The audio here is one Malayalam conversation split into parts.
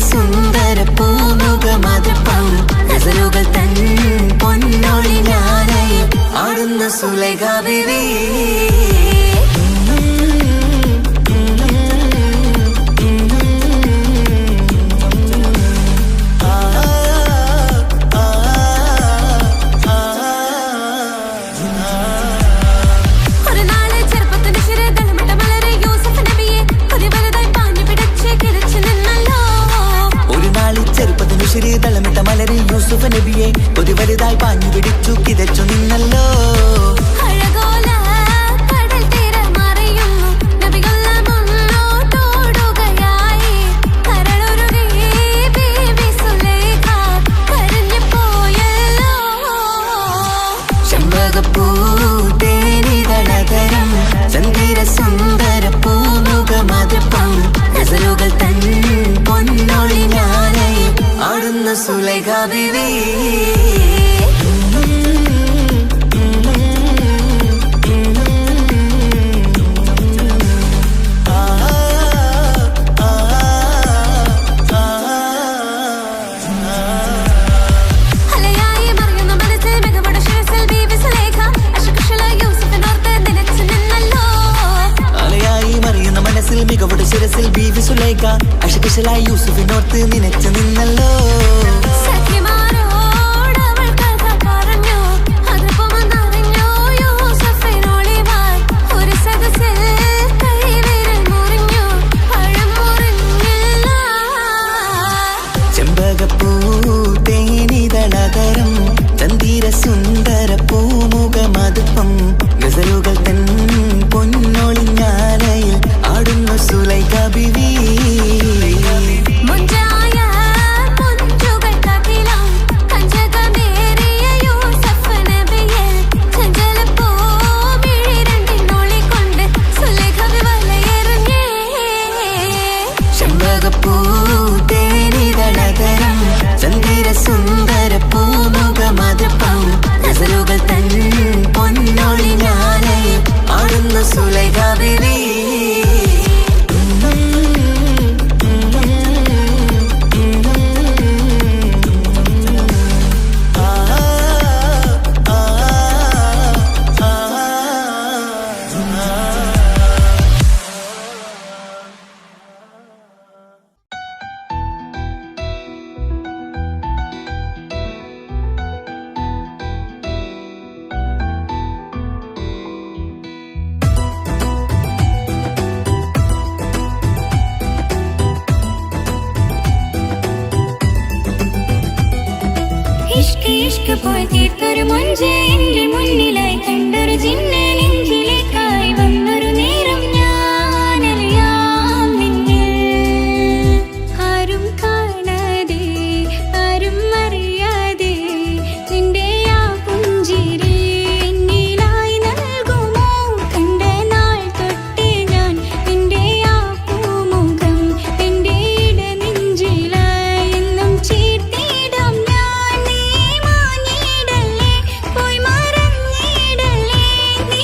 സുന്ദര പൂമുഖമതപ്പം ഗസലുകൾ തൻ പൊന്നൊളിഞ്ഞാലയിൽ ആടുന്ന സുലൈഖ ബീവി. തളമിട്ട മലരി യൂസുഫ് നബിയെ ഒരു വലുതായി പാഞ്ഞു പിടിച്ചു കിതച്ചു നിന്നല്ലോ. ചെമ്പകപ്പൂ തേനിതളതരം ചന്ദിര സുന്ദര പൂമുഖമതപ്പം ഗസലുകൾ തൻ പൊന്നൊളിഞ്ഞാലയിൽ ആടുന്ന സുലൈഖ ബീവി. മികവുടെ ശിരസിൽ ബീവി സുലൈഖ അശകുശലായി യൂസുഫിനോർത്ത് നിനച്ചു നിന്നല്ലോ. ചെമ്പകപ്പൂ തേനിതളതരം ചന്ദിര സുന്ദര പൂമുഖമതപ്പം ഗസലുകൾ തൻ പൊന്നൊളിഞ്ഞാലയിൽ ആടുന്ന സുലൈഖ ബീവി. ചെമ്പകപ്പൂ തേനിതളതരം ചന്ദിര സുന്ദര പൂമുഖമതപ്പം ഗസലുകൾ തൻ പൊന്നൊളിഞ്ഞാലയിൽ ആടുന്ന സുലൈഖ ബീവി. ഇഷ്ക് പോയി തീർത്തൊരു മൊഞ്ച് എന്റെ മുന്നിലായി കണ്ടൊരു ജിന്നെ നെഞ്ചിലേക്കായി വന്നൊരു നേരം ഞാനറിയാം നിന്നെ. ആരും കാണാതെ ആരും അറിയാതെ നിന്റെ ആ പുഞ്ചിരി എന്നിലായി നൽകുമോ. കണ്ട നാൾ തൊട്ടേ ഞാൻ നിന്റെ ആ പൂമുഖം എന്റെ ഇടനെഞ്ചിലായി എന്നും ചേർത്തിടാം ഞാൻ. നീ മാഞ്ഞിടല്ലേ പോയി മറഞ്ഞിടല്ലേ നീ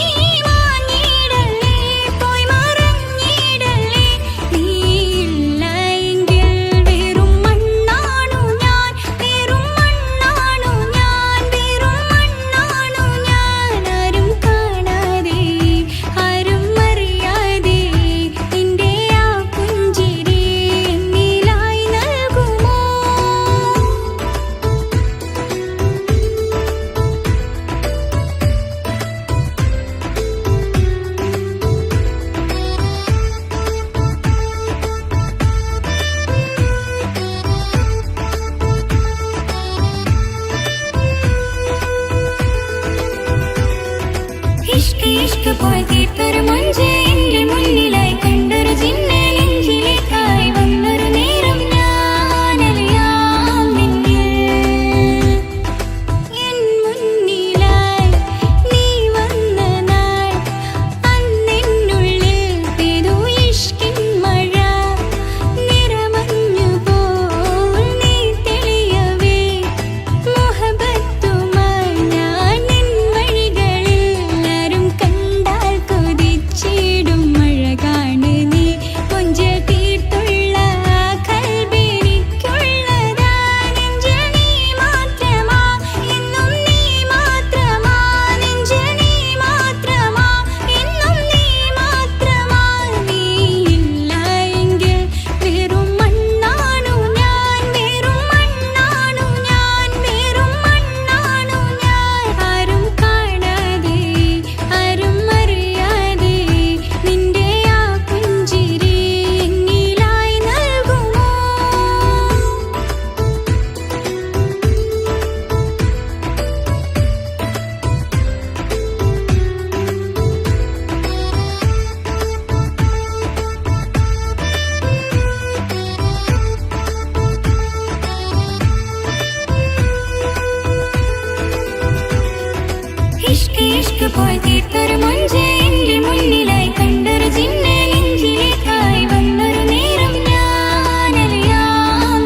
ഇഷ്ക് പോയി തീർത്തൊരു മൊഞ്ച് എന്റെ മുന്നിലായി കണ്ടൊരു ജിന്നെ നെഞ്ചിലേക്കായി വന്നൊരു നേരം ഞാനറിയാം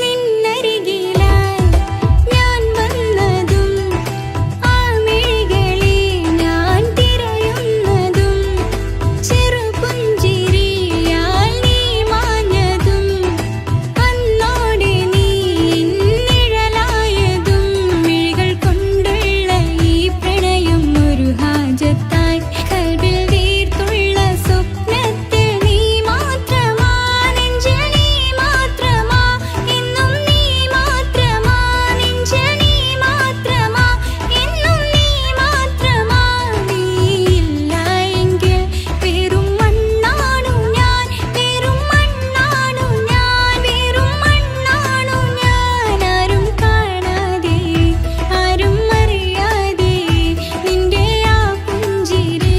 നിന്നരികിലായി ഞാൻ വന്നതും ആ മിഴികളെ ഞാൻ തിരയുന്നതും ചെറുപുഞ്ചിരിയാൽ നീ മാഞ്ഞതും അന്നോടെ നീ നിഴലായതും മിഴികൾ കൊണ്ടുള്ള ഈ പ്രണയം ഒരു ഹാജത്തായി കൽബിൽ വീർത്തുള്ള സ്വപ്നത്തിൽ നീ മാത്രമാ നെഞ്ചിൽ നീ മാത്രമാ എന്നും നീ മാത്രമാ നെഞ്ചിൽ നീ മാത്രമാ എന്നും നീ മാത്രമാ നീയില്ല എങ്കിൽ വെറും മണ്ണാണു ഞാൻ വെറും മണ്ണാണു ഞാൻ വെറും മണ്ണാണു ഞാൻ ആരും കാണാതെ ആരും അറിയാതെ നിന്റെ ആ പുഞ്ചിരി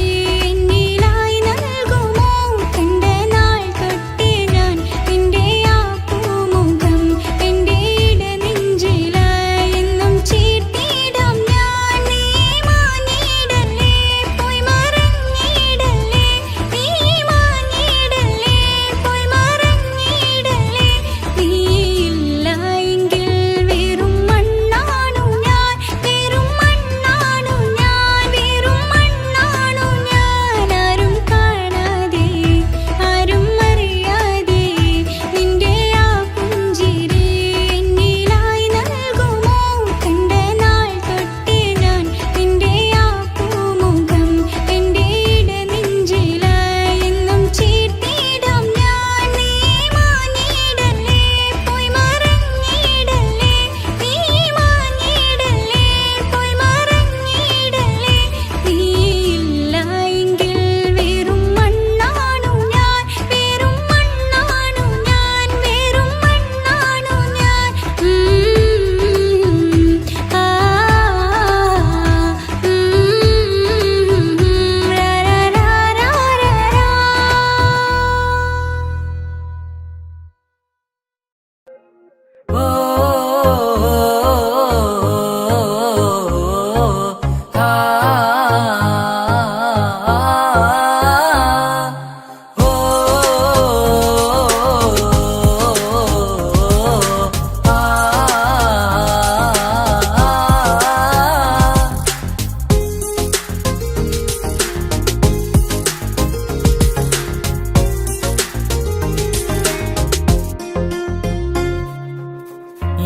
എന്നിലായി നൽകുമോ കണ്ട നാൾ തൊട്ടേ ഞാൻ നിന്റെ ആ പൂമുഖം എന്റെ ഇടനെഞ്ചിലായി എന്നും ചേർത്തിടാം ഞാൻ നീ മാഞ്ഞിടല്ലേ പോയി മറഞ്ഞിടല്ലേ നീ മാഞ്ഞിടല്ലേ പോയി മറഞ്ഞിടല്ലേ നീയില്ല എങ്കിൽ വെറും മണ്ണാണു ഞാൻ വെറും മണ്ണാണു ഞാൻ വെറും മണ്ണാണു ഞാൻ ആരും കാണാതെ ആരും അറിയാതെ നിന്റെ ആ പുഞ്ചിരി എന്നിലായി നൽകുമോ കണ്ട നാൾ തൊട്ടേ ഞാൻ നിന്റെ ആ പൂമുഖം എന്റെ ഇടനെഞ്ചിലായി എന്നും ചേർത്തിടാം ഞാൻ നീ മാഞ്ഞിടല്ലേ പോയി മറഞ്ഞിടല്ലേ നീ മാഞ്ഞിടല്ലേ പോയി മറഞ്ഞിടല്ലേ നീയില്ല എങ്കിൽ വെറും മണ്ണാണു ഞാൻ വെറും മണ്ണാണു ഞാൻ വെറും മണ്ണാണു ഞാൻ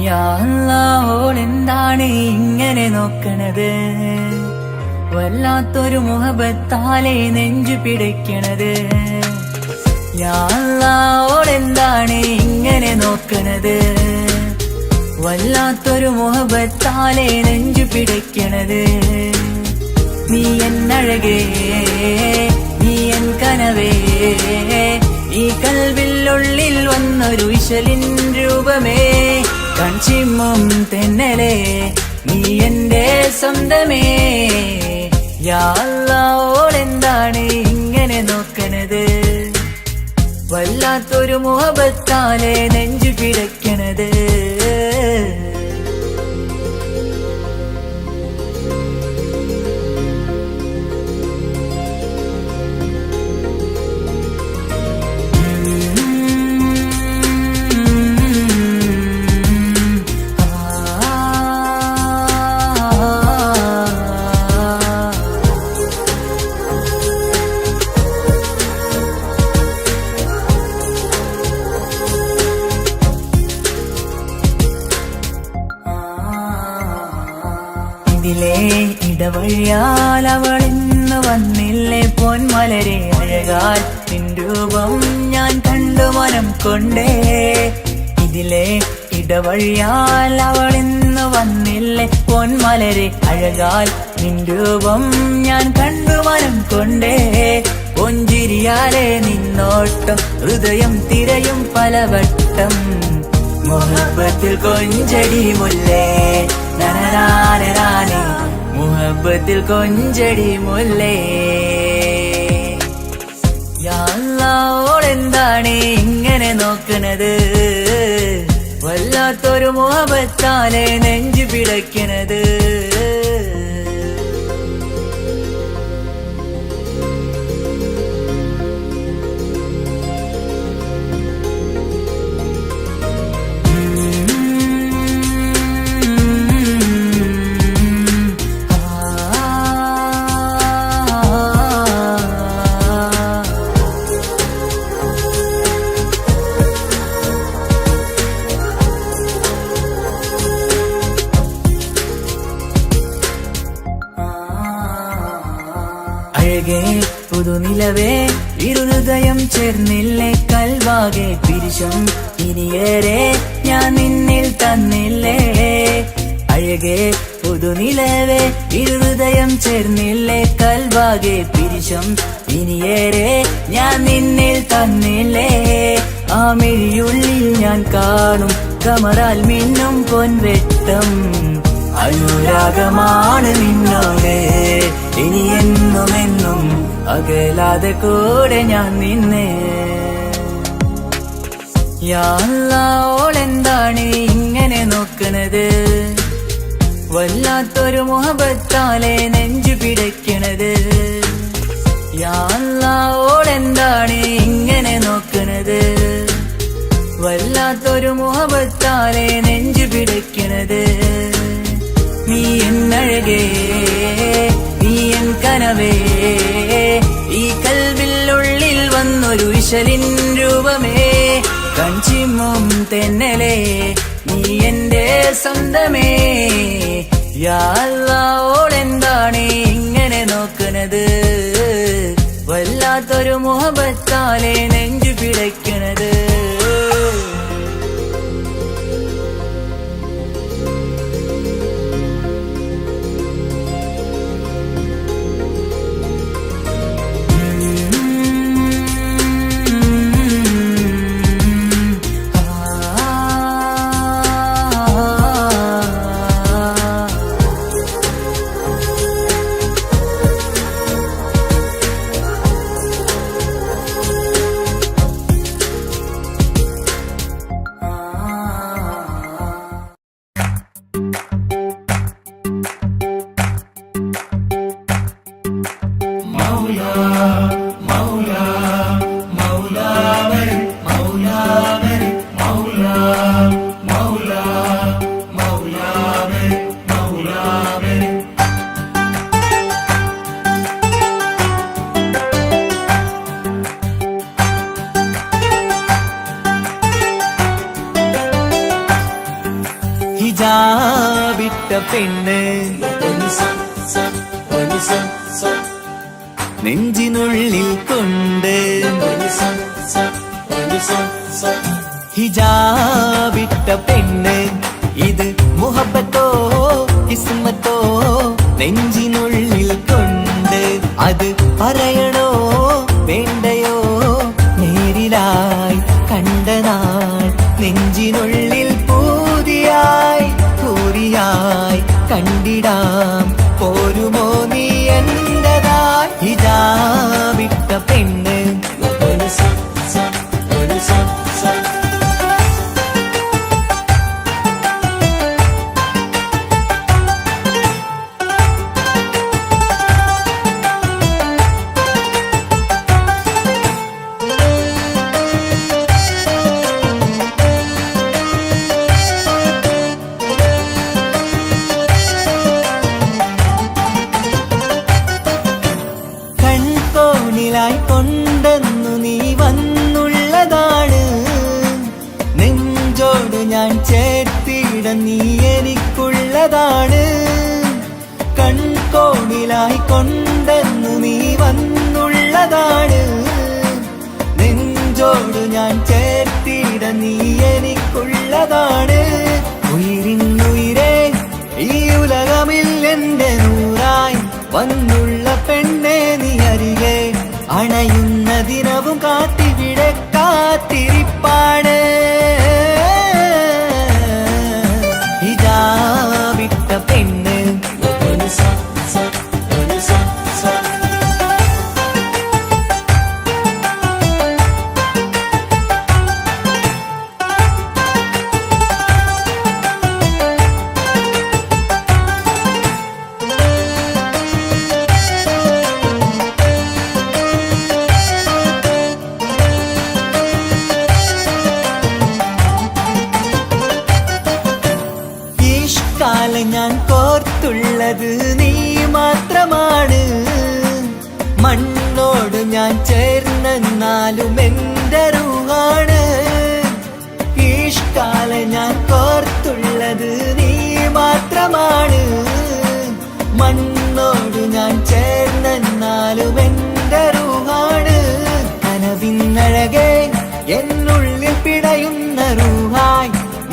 യാ അല്ലാഹ് ഓളെന്താണ് ഇങ്ങനെ നോക്കണത് വല്ലാത്തൊരു മുഹബത്താലെ നെഞ്ചു പിടിക്കണത് യാ അല്ലാഹ് ഓളെന്താണ് ഇങ്ങനെ നോക്കണത് വല്ലാത്തൊരു മുഹബത്താലെ നെഞ്ചു പിടിക്കണത് നീ എന്നഴകേ നീ എൻ കനവേ ഈ കൽവില്ലുള്ളിൽ വന്നൊരു വിശലിൻ രൂപമേ കൺചിമ്മും തെന്നലേ നീ എന്റെ സ്വന്തമേ യാ അല്ലാഹ് ഓളെന്താണ് ഇങ്ങനെ നോക്കണത് വല്ലാത്തൊരു മുഹബത്താലെ നെഞ്ചു പിടയ്ക്കണത് ഇതിലേ ഇടവഴിയാൽ അവളിന്ന് വന്നില്ലേ പൊന്മലരെ അഴകാൽ നിൻ രൂപം ഞാൻ കണ്ടു മനം കൊണ്ടേ ഇതിലേ ഇടവഴിയാൽ അവളിന്ന് വന്നില്ലേ പൊന്മലരെ അഴകാൽ നിൻ രൂപം ഞാൻ കണ്ടു മനം കൊണ്ടേ പൊഞ്ചിരിയാലെ നിന്നോട്ടം ഹൃദയം തിരയും പലവട്ടം മുഹബത്തിൽ കൊഞ്ചടി മുല്ലേ നനനാനനാനെ മുഹബത്തിൽ കൊഞ്ചടി മുല്ലേ യാ അല്ലാഹ് ഓളെന്താണ് ഇങ്ങനെ നോക്കണത് വല്ലാത്തൊരു മുഹബത്താലെ നെഞ്ചു പിടയ്ക്കണത് പുതുനിലവേ ഇരുഹൃദയം ചേർന്നില്ലേ കൽവാകെ പിരിശം ഇനിയേറെ ഞാൻ നിന്നിൽ തന്നില്ലേ അഴകേ പുതുനിലവേ ഇരുഹൃദയം ചേർന്നില്ലേ കൽവാകെ പിരിശം ഇനിയേറെ ഞാൻ നിന്നിൽ തന്നില്ലേ ആ മിഴിയുള്ളിൽ ഞാൻ കാണും കമറാൽ മിന്നും പൊൻവെട്ടം അനുരാഗമാണ് നിന്നോട് ഇനി എന്നുമെന്നും അകലാതെ കൂടെ ഞാൻ നിന്നെ യാ അല്ലാ ഓളെന്താണ് ഇങ്ങനെ നോക്കണത് വല്ലാത്തൊരു മുഹബത്താലെ നെഞ്ചു പിടയ്ക്കണത് യാ അല്ലാ ഓളെന്താണ് ഇങ്ങനെ നോക്കണത് വല്ലാത്തൊരു മുഹബത്താലെ നെഞ്ചു പിടയ്ക്കണത് നീ എന്നഴകേ നീ എൻ കനവേ ഈ കൽവിനുള്ളിൽ വന്നൊരു വിശലിൻ രൂപമേ കഞ്ചിമ്മും തെന്നലേ നീ എന്റെ സ്വന്തമേ യാ അല്ലാ ഓളെന്താണ് ഇങ്ങനെ നോക്കണത് വല്ലാത്തൊരു മുഹബത്താലെ നെഞ്ചു പിടയ്ക്കണത് ഹിജാബിട്ട പെണ്ണ് നെഞ്ചിനുള്ളിൽ കൊണ്ട് ഹിജാബിട്ട പെണ്ണ് ഇത് മുഹബത്തോ കിസ്മത്തോ നെഞ്ചിനുള്ളിൽ കൊണ്ട് അത് പറയണോ വേണ്ടയോ നേരിലായി കണ്ട നാൾ നെഞ്ചിനുള്ളിൽ പൂതിയായി പൂരിയായി കണ്ടിടാം പോരുമോ നീ എന്റതായി ഹിജാബിട്ട പെണ്ണ് കൊണ്ടെന്നു നീ വന്നുള്ളതാണ് നെഞ്ചോട് ഞാൻ ചേർത്തിട നീ എനിക്കുള്ളതാണ് കൺകോണിലായി കൊണ്ടെന്നു നീ വന്നുള്ളതാണ് നെഞ്ചോട് ഞാൻ ചേർത്തിട നീ എനിക്കുള്ളതാണ് ഉയിരിന്നുയിരേ ഈ ഉലകമിൽ എന്റെ നൂറായി വന്നുള്ള പെണ്ണെ നീ അരികെ അണയുന്ന ദിനവും കാത്തിവിടെ കാത്തിരിപ്പാണ് ഹിജാബിട്ട പെണ്ണ് ഞാൻ കോർത്തുള്ളത് നീ മാത്രമാണ് മണ്ണോട് ഞാൻ ചേർന്നെന്നാലും എന്റെ റൂഹാണ് ഈഷ്കാല ഞാൻ കോർത്തുള്ളത് നീ മാത്രമാണ് മണ്ണോട് ഞാൻ ചേർന്നെന്നാലും എന്റെ റൂഹാണ് എന്നുള്ളിൽ പിടയുന്ന റൂഹായി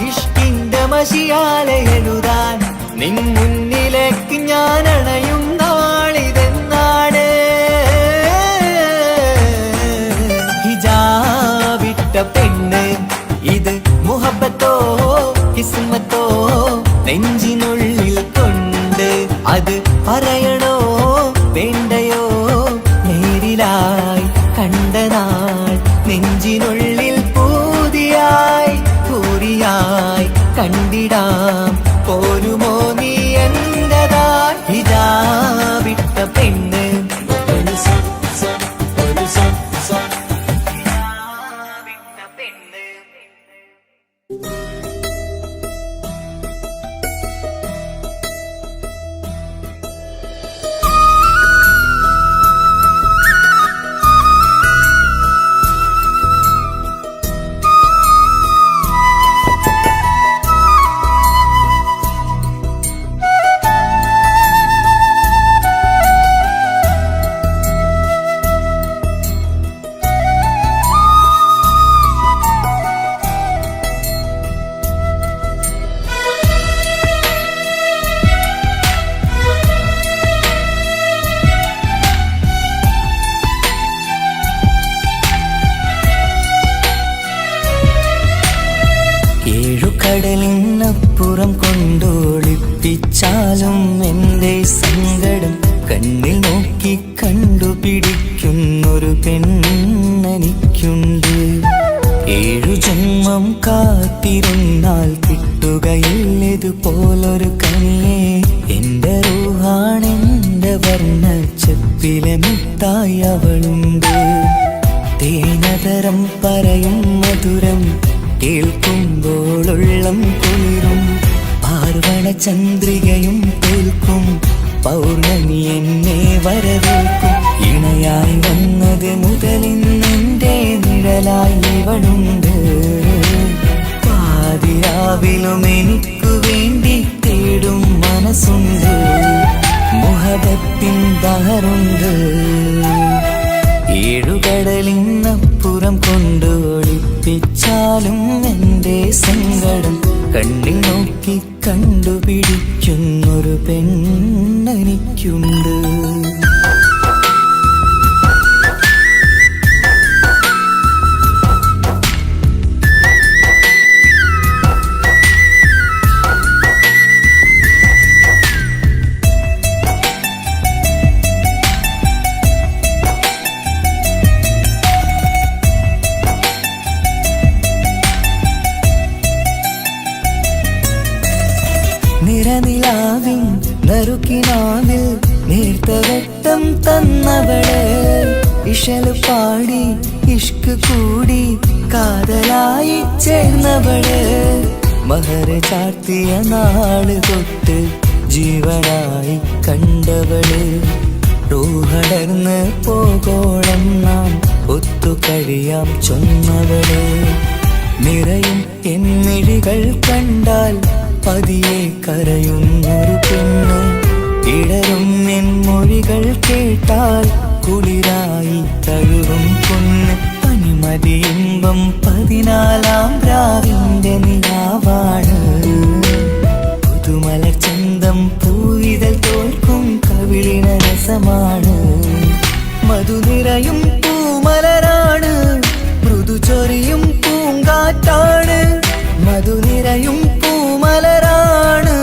ഇഷ്കിന്റെ മഷിയാലെ എഴുതാൻ നിൻ മുന്നിലേക്ക് ഞാൻ അണയും നാളിതെന്നാണ്. ഹിജാബിട്ട പെണ്ണ് ഇത് മുഹബത്തോ കിസ്മത്തോ നെഞ്ചിനുള്ളിൽ കൊണ്ട് അത് പറയണോ വേണ്ടയോ നേരിലായി കണ്ട നാൾ നെഞ്ചിനുള്ളിൽ പൂതിയായി പൂരിയായി കണ്ടിടാം പോരുമോ നീ എന്റതായി. ഹിജാബിട്ട പെണ്ണ് കടലിനപ്പുറം കൊണ്ടോളിപ്പിച്ചാലും എൻ്റെ സങ്കടം കണ്ണിൽ നോക്കി കണ്ടുപിടിക്കുന്നൊരു പെണ്ണെനിക്കുണ്ട്. 7 ജന്മം കാത്തിരുന്നാൽ കിട്ടുകയില്ലതുപോലൊരു കനിയെ എൻ്റെ റൂഹാണെൻ്റെ വർണ്ണച്ചപ്പിലെ മിത്തായി അവളുണ്ട്. തേനതരം പറയും മധുരം കേൾക്കുമ്പോളുള്ളം കുളിരും പാർവണ ചന്ദ്രികയും തോൽക്കും പൗർണമി എന്നെ വരവേൽക്കും. ഇണയായി വന്നത് മുതലിന്നെൻ്റെ നിഴലായി ഇവളുണ്ട്. പാതിരാവിലും എനിക്കു വേണ്ടി തേടും മനസ്സുണ്ട്. മുഹബത്തിൻ ബഹറുണ്ട്. 7 കടലിനപ്പുറം കൊണ്ട് ഒളിപ്പിച്ചാലും എൻ്റെ സങ്കടം കണ്ണിൽ നോക്കി കണ്ടുപിടിക്കുന്നൊരു പെണ്ണെനിക്കുണ്ട്. നിറനിലാവിൻ നറുക്കിനാവിൽ നേർത്തവട്ടം തന്നവള് ഇശല് പാടി ഇഷ്ക് കൂടി കാതലായി ചേർന്നവള്. മഹർ ചാർത്തിയ നാള് തൊട്ട് ജീവനായി കണ്ടവള്. റൂഹടർന്ന് പോകോളം നാം ഒത്തു കഴിയാം ചൊന്നവള്. നിറയും എന്നിഴികൾ കണ്ടാൽ പതിയെ കരയുന്നൊരു പെണ്ണ്. ഇടരും എൻ മൊഴികൾ കേട്ടാൽ കുളിരായി തഴുകും പൊന്ന്. പനിമതിയിമ്പം 14-ാം രാവിന്റെ നിലാവാണ്. പുതുമലർ ചന്തം പൂവിതൽ തോൽക്കും കവിളിന രസമാണ്. മധുനിറയും പൂമലരാണ്. മൃദു ചൊരിയും പൂങ്കാറ്റാണ്. മധുനിറയും പൂമലരാണ്.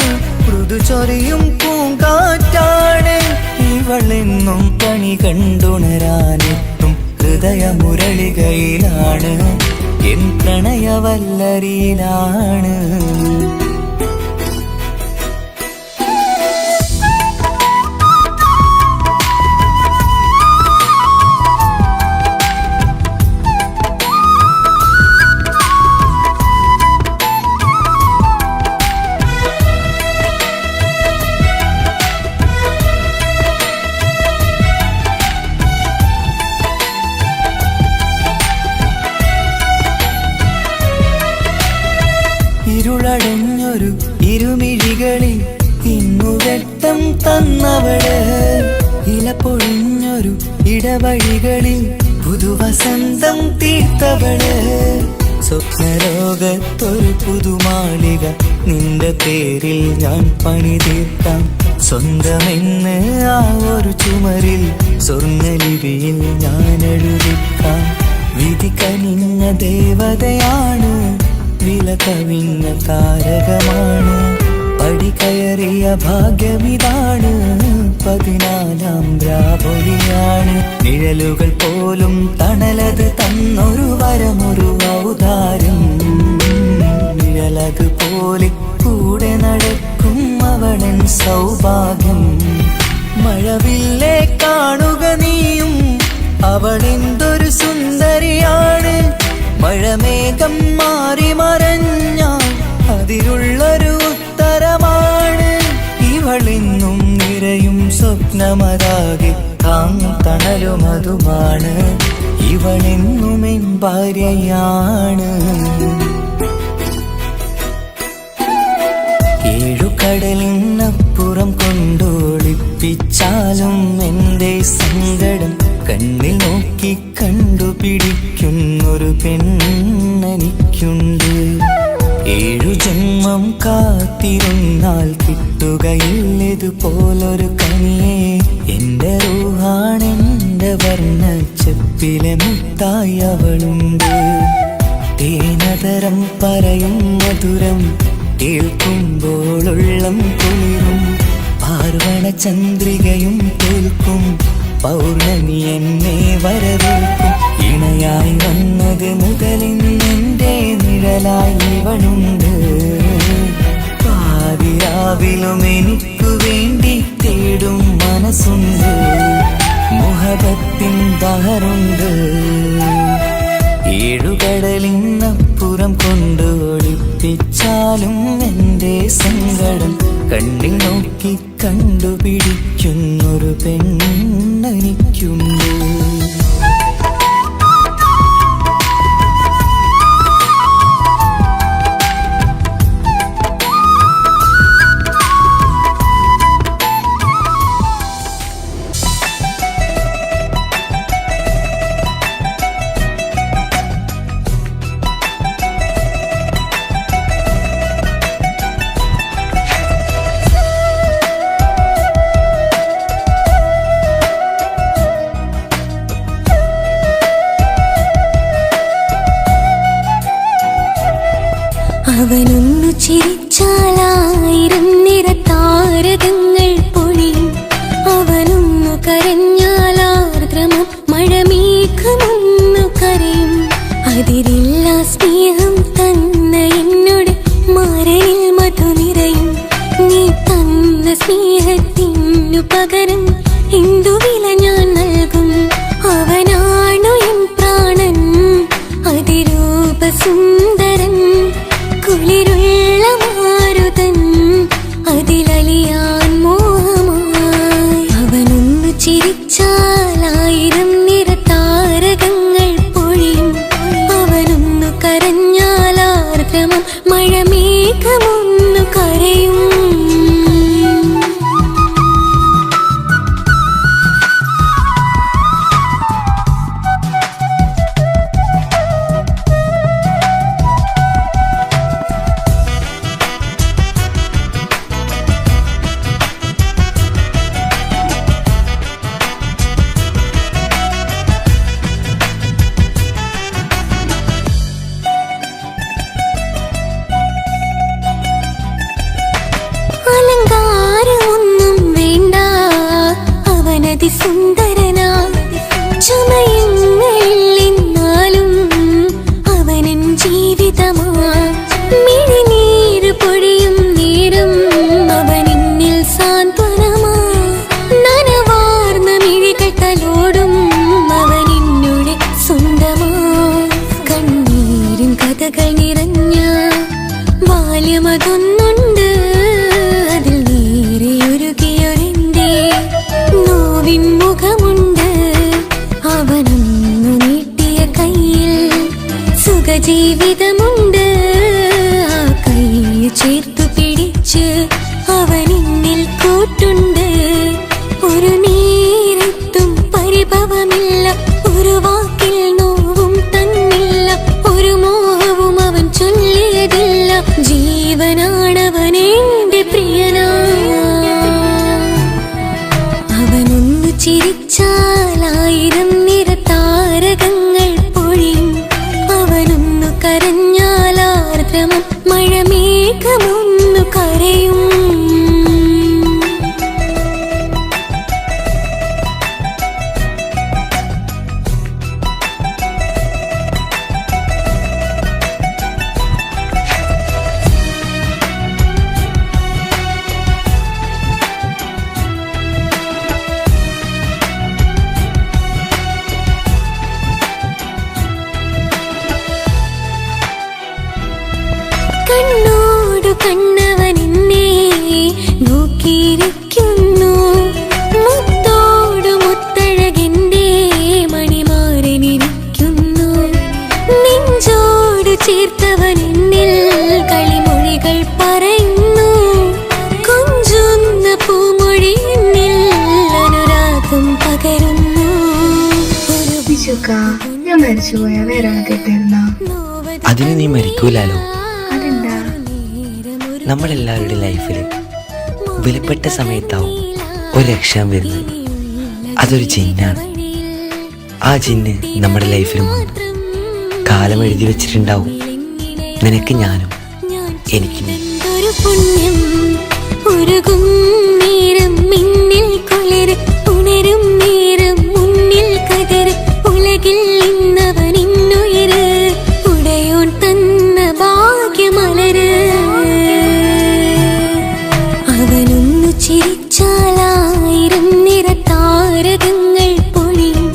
മൃദു ചൊരിയും പൂങ്കാറ്റാണ്. ഇവളെന്നും കണി കണ്ടുണരാനെത്തും ഹൃദയമുരളികയിലാണ്. എൻ പ്രണയവല്ലരിയിലാണ്. ഇരുളടഞ്ഞൊരു ഇരുമിഴികളിൽ ഇന്നുവെട്ടം തന്നവള്. ഇല പൊഴിഞ്ഞൊരു ഇടവഴികളിൽ പുതുവസന്തം തീർത്തവള്. സ്വപ്നലോകത്തൊരു പുതുമാളിക നിന്റെ പേരിൽ ഞാൻ പണിതീർക്കാം. സ്വന്തമെന്ന് ആ ഒരു ചുമരിൽ സ്വർണ്ണലിപിയിൽ ഞാൻ എഴുതിക്കാം. വിധി കനിഞ്ഞ ദേവതയാണ്, വില കവിഞ്ഞ താരകമാണ്. പടി കയറിയ ഭാഗ്യമിതാണ്, 14ാം രാപൊലിയാണ്. നിഴലുകൾ പോലും തണലത് തന്നൊരു വരമൊരു ഔദാര്യം. നിഴലത് പോലെ കൂടെ നടക്കും അവളൻ സൗഭാഗ്യം. മഴവില്ലേ കാണുക നീയും, അവളെന്തൊരു സുന്ദരിയാണ്. മഴമേഘം മാറി മറഞ്ഞാൽ അതിലുള്ളൊരു ഉത്തരമാണ്. ഇവളെന്നും നിറയും സ്വപ്നമതാകെ തണലുമതുമാണ്. ഇവളെന്നും എൻ ഭാര്യയാണ്. 7 കടലിനപ്പുറം കൊണ്ടോളിപ്പിച്ചാലും എൻ്റെ സങ്കടം കണ്ണിൽ നോക്കി കണ്ടുപിടിക്കുന്നൊരു പെണ്ണെനിക്കുണ്ട്. 7 ജന്മം കാത്തിരുന്നാൽ കിട്ടുകയില്ലതുപോലൊരു കനിയെ. എൻ്റെ റൂഹാണെൻ്റെ വർണ്ണച്ചെപ്പിലെ മുത്തായി അവളുണ്ട്. തേനതരം പറയും മധുരം കേൾക്കുമ്പോളുള്ളം കുളിരും. പാർവണ ചന്ദ്രികയും തോൽക്കും, പൗർണമി എന്നെ വരവേൽക്കും. ഇണയായി വന്നത് മുതലിന്നെൻ്റെ നിഴലായി ഇവളുണ്ട്. പാതിരാവിലും എനിക്കു വേണ്ടി തേടും മനസ്സുണ്ട്. മുഹബത്തിൻ ദഹറുണ്ട്. 7 കടലിനപ്പുറം കൊണ്ട് ഒളിപ്പിച്ചാലും എൻ്റെ സങ്കടം കണ്ണിൽ നോക്കി കണ്ടുപിടിക്കുന്നൊരു പെണ്ണെനിക്കുണ്ട്. അവനൊന്നു ചിരിച്ചാലായിരം നിറതാരകങ്ങൾ പൊഴിയും. അവനൊന്നു കരഞ്ഞാലാർദ്രമം മഴമേഘമൊന്നു കരയും. അതിരില്ല സ്നേഹം തന്ന എന്നോട് മരയിൽ മധു നിറയും. നീ തന്ന സ്നേഹത്തിനു പകരം എന്തു വില ഞാൻ നൽകും. അവനാണു എൻ പ്രാണൻ, അതിരൂപസുന്ദരൻ, കുളിരുള്ള മാരുതൻ, അതിലലിയാൻ മോഹമായി. അവനൊന്നു ചിരിച്ചാലായിരം നിറതാരകങ്ങൾ പൊഴിയും. അവനൊന്നു കരഞ്ഞാലാർദ്രമം മഴമേഘമൊന്നു കരയും. അലങ്കാരമൊന്നും വേണ്ട, അവനതി സുന്ദരനാ. ചുമയുന്നാലും അവനൻ ജീവിതമാ. മിഴിനീര് പൊഴിയും നേരം അവനെന്നിൽ സാന്ത്വനമാ. നനവാർന്ന മിഴികൾ തലോടും അവനെന്നുടെ സ്വന്തമാ. കണ്ണീരിൻ കഥകൾ നിറഞ്ഞ ബാല്യമതൊന്നുണ്ട്. അതിൽ നീരെയൊരുകിയൊരെന്റെ നോവിൻ മുഖമുണ്ട്. അവനൊന്നു നീട്ടിയ കയ്യിൽ സുഖജീവിതമുണ്ട്. ആ കൈ ചേർത്തു പിടിച്ച് അവനെന്നിൽ കൂട്ടുണ്ട്. ഒരു നേരത്തും പരിഭവമില്ല, ഒരു വാക്കിൽ നോവും തന്നില്ല, ഒരു മോഹവും കരഞ്ഞാലാർദ്രമം മഴമേഘമൊന്നു കരയും. കണ്ണോടു കണ്ണവനെന്നെ നോക്കിയിരിക്കുന്നു, മുത്തോടു മുത്തഴകെന്റെ മണിമാരനിരിക്കുന്നു. നെഞ്ചോടു ചേർത്തവനെന്നിൽ കളിമൊഴികൾ പറയുന്നു, കൊഞ്ചുന്ന പൂമൊഴി എന്നിൽ അനുരാഗം പകരുന്നു. ഞാൻ മരിച്ചുപോയ വേറെ കേട്ടിരുന്ന അതിന് നീ മരിക്കൂലാലോ. അതെന്താ? നമ്മളെല്ലാവരുടെ ലൈഫിൽ വിലപ്പെട്ട സമയത്താവും ഒരു രക്ഷാൻ വരുന്നത്. അതൊരു ജിന്നാണ്. ആ ജിന്ന് നമ്മുടെ ലൈഫിലും കാലം എഴുതി വെച്ചിട്ടുണ്ടാവും. നിനക്ക് ഞാനും എനിക്ക് നീ. പുണ്യം ഉരുകും നേരം മിന്നിൽ കുളിര് ഉണരും നേരം മുന്നിൽ കതിര് ഉലകിൽ ഇന്നവൻ ഇന്നുയര് ഉടയോൻ തന്ന ഭാഗ്യമലര്. അവനൊന്നു ചിരിച്ചാലായിരം നിറതാരകങ്ങൾ പൊഴിയും,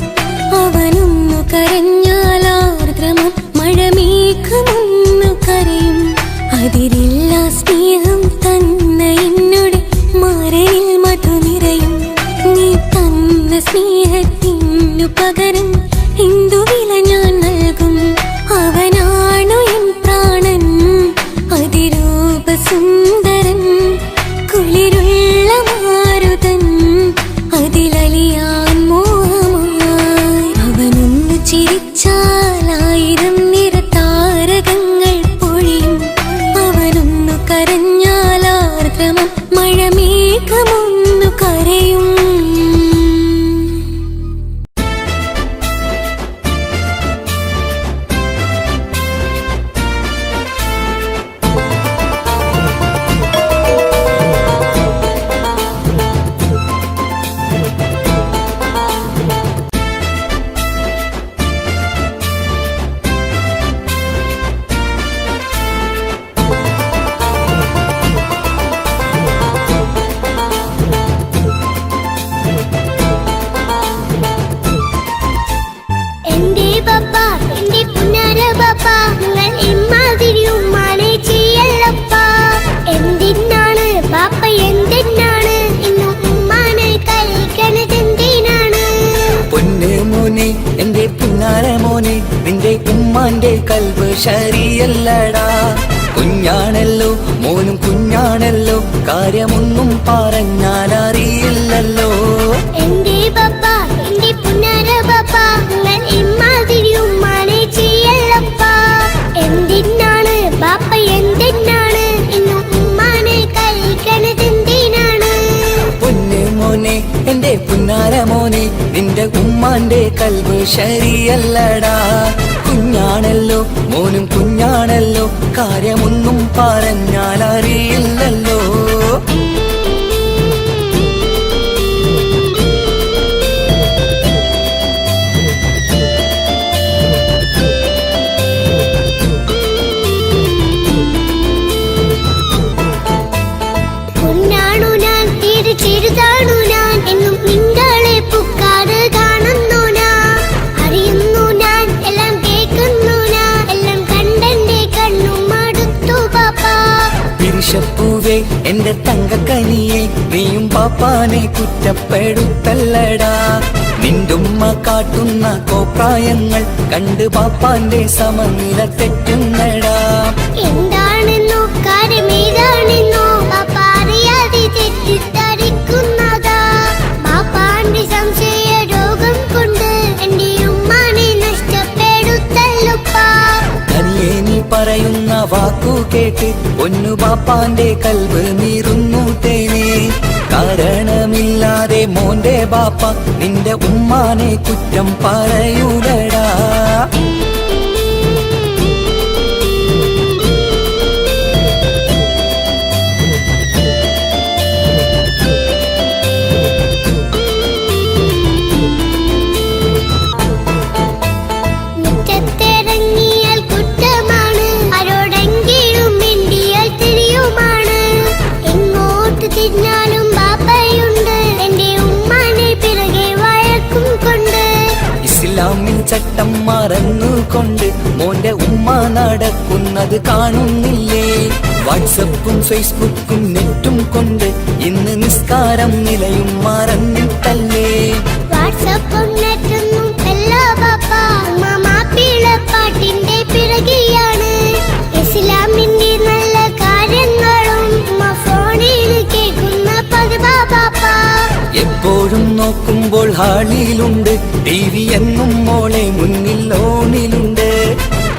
അവനൊന്നു കരഞ്ഞാലാർദ്രമം മഴമേഘമൊന്നു കരയും. അതിരില്ല സ്നേഹം തന്ന എന്നോട് മരയിൽ മധു നിറയും. നീ തന്ന സ്നേഹത്തിനു പകരം എന്തു വില ഞാൻ നൽകും. അവനാണു എൻ പ്രാണൻ, അതിരൂപസുന്ദരൻ, കുളിരുള്ള മാരുതൻ, അതിലലിയാൻ മോഹമായി. അവനൊന്നു ചിരിച്ചാലായിരം നിറതാരകങ്ങൾ പൊഴിയും, അവനൊന്നു കരഞ്ഞാലാർദ്രമം മഴമേഘമൊന്നു കരയും. എന്റെ പപ്പ, എന്റെ പുന്നാര പപ്പ, നിങ്ങൾ ഇമ്മാതിരി ഉമ്മാനെ ചെയ്യല്ലപ്പ. എന്തിനാണ് പാപ്പ, എന്തിനാണ് ഇന്ന് ഉമ്മാനെ കഴിക്കണതെന്തിനാണ്? പൊന്നു മോനെ എന്റെ പുന്നാര മോനെ, നിന്റെ ഉമ്മാന്റെ കൽബ് ശരിയല്ലടാ. കുഞ്ഞാണല്ലോ മോനും കുഞ്ഞാണല്ലോ, കാര്യമൊന്നും പറഞ്ഞാൽ അറിയില്ലല്ലോ. എന്റെ പപ്പ, എന്റെ പുന്നാര പപ്പ, നിങ്ങൾ ഇമ്മാതിരി ഉമ്മാനെ ചെയ്യല്ലപ്പ. എന്തിനാണ് പാപ്പ, എന്തിനാണ് ഇന്ന് ഉമ്മാനെ കഴിക്കണതെന്തിനാണ്? പൊന്നു മോനെ എന്റെ പുന്നാര മോനെ, നിന്റെ ഉമ്മാന്റെ കൽബ് ശരിയല്ലടാ. കുഞ്ഞാണല്ലോ മോനും കുഞ്ഞാണല്ലോ, കാര്യമൊന്നും പറഞ്ഞാൽ അറിയില്ലല്ലോ. പൊന്നാണു ഞാൻ, തീരെ ചെറുതാണു ഞാൻ, എന്നും നിങ്ങളെ പുക്കാറ് കാണുന്നു ഞാൻ, അറിയുന്നു ഞാൻ, എല്ലാം കേൾക്കുന്നു ഞാൻ, എല്ലാം കണ്ടെന്റെ കണ്ണും മടുത്തു പാപ്പ. പിരിശപ്പൂവേ എന്റെ തങ്കക്കനിയെ, നീയും പാപ്പാനെ കുറ്റപ്പെടുത്തല്ലടാ. നിന്റുമ്മ കാട്ടുന്ന കോപ്രായങ്ങൾ കണ്ട് പാപ്പാന്റെ സമനില തെറ്റുന്നടാ. എന്താണെന്നോ കാര്യമേതാണെന്നോ പാപ്പ അറിയാതെ തെറ്റിദ്ധരിക്കുന്നതാ. പാപ്പാന്റെ സംശയ രോഗം കൊണ്ട് എന്റെ ഉമ്മാനെ നഷ്ടപ്പെടുത്തല്ലുപ്പാ. കനിയെ നീ പറയുന്ന വാക്കു കേട്ട് പൊന്നു പാപ്പാന്റെ കൽബ് നീറുന്നു തേനെ. കാരണമില്ലാതെ മോന്റെ ബാപ്പ നിന്റെ ഉമ്മാനെ കുറ്റം പറയൂലടാ. നോട്ടം മറന്നുകൊണ്ട് മോന്റെ ഉമ്മ നടക്കുന്നത് കാണുന്നില്ലേ? വാട്സപ്പും ഫേസ്ബുക്കും നെറ്റും കൊണ്ട് ഇന്ന് നിസ്കാരം നിലയും മറന്നിട്ടല്ലേ? വാട്സപ്പും നെറ്റൊന്നും അല്ല പാപ്പ, മാപ്പിളപ്പാട്ടിന്റെ പിറകെയാണ്. ഇസ്ലാമിന്റെ നല്ല കാര്യങ്ങളും ഫോണിൽ കേൾക്കുന്ന പതിവാ പാപ്പ. എപ്പോഴും നോക്കുമ്പോൾ ഹാളിലുണ്ട് TV എന്നും മോളെ മുന്നിൽ ഓണിലുണ്ട്.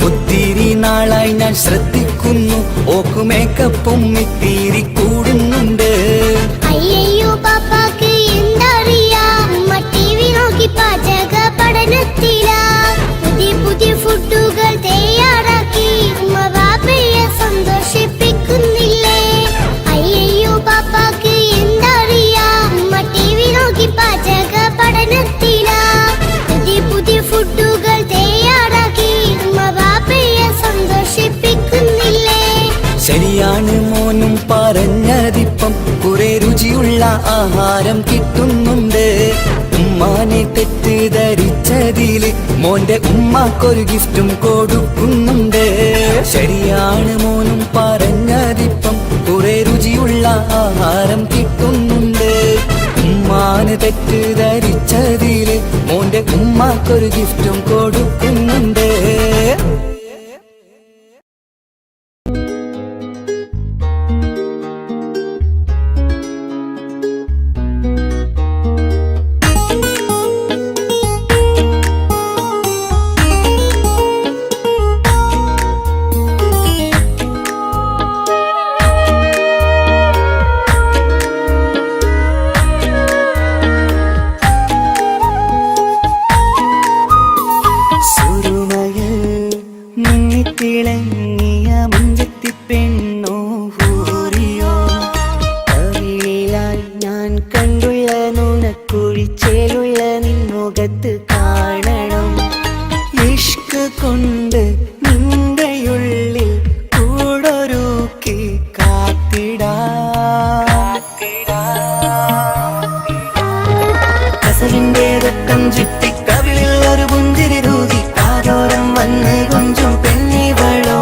ഒത്തിരി നാളായി ഞാൻ ശ്രദ്ധിക്കുന്നു, ഓക്ക് മേക്കപ്പും ഇത്തിരി കൂടുന്നുണ്ട്. അയ്യോ പാപ്പാക്ക് എന്തറിയാ, TV നോക്കി പാചക പഠനത്തിലാ. പുതിയ പുതിയ ഫുഡുകൾ തയ്യാറാക്കി ബാപ്പയെ സന്തോഷിപ്പിക്കുന്നില്ലേ? അയ്യോ പാപ്പാക്ക് എന്തറിയാ, TV നോക്കി പാചക പഠനത്തിലാ. പുതിയ പുതിയ ഫുഡുകൾ തയ്യാറാക്കി ബാപ്പയെ സന്തോഷിപ്പിക്കുന്നില്ലേ? ശരിയാണ് മോനും പറഞ്ഞതിപ്പം, കുറെ രുചിയുള്ള ആഹാരം കിട്ടുന്നുണ്ട്. ഉമ്മാനെ തെറ്റിദ്ധരിച്ചതില് മോന്റെ ഉമ്മാക്കൊരു ഗിഫ്റ്റും കൊടുക്കുന്നുണ്ട്. ശരിയാണ് മോനും പറഞ്ഞതിപ്പം, കുറെ രുചിയുള്ള ആഹാരം കിട്ടുന്നുണ്ട്. ഉമ്മാന് തെറ്റിദ്ധരിച്ചതില് മോന്റെ ഉമ്മാക്കൊരു ഗിഫ്റ്റും കൊടുക്കുന്നുണ്ട്. തിളങ്ങിയ മുഞ്ചത്തി പെണ്ണോ ഹൂറിയോ, കവിളിലായി ഞാൻ കണ്ടുള്ള നുണക്കുഴിച്ചേലുള്ള നിൻമുഖത്ത് കാണണം. ഇഷ്ക് കൊണ്ട് നിന്റെയുള്ളിൽ കൂടൊരുക്കി കാത്തിടാ. കസവിന്റെ രക്തം ചുറ്റി കവിളിൽ ഒരു പുഞ്ചിരി തൂകി കാതോരം വന്ന് കൊഞ്ചും പെണ്ണിവളോ.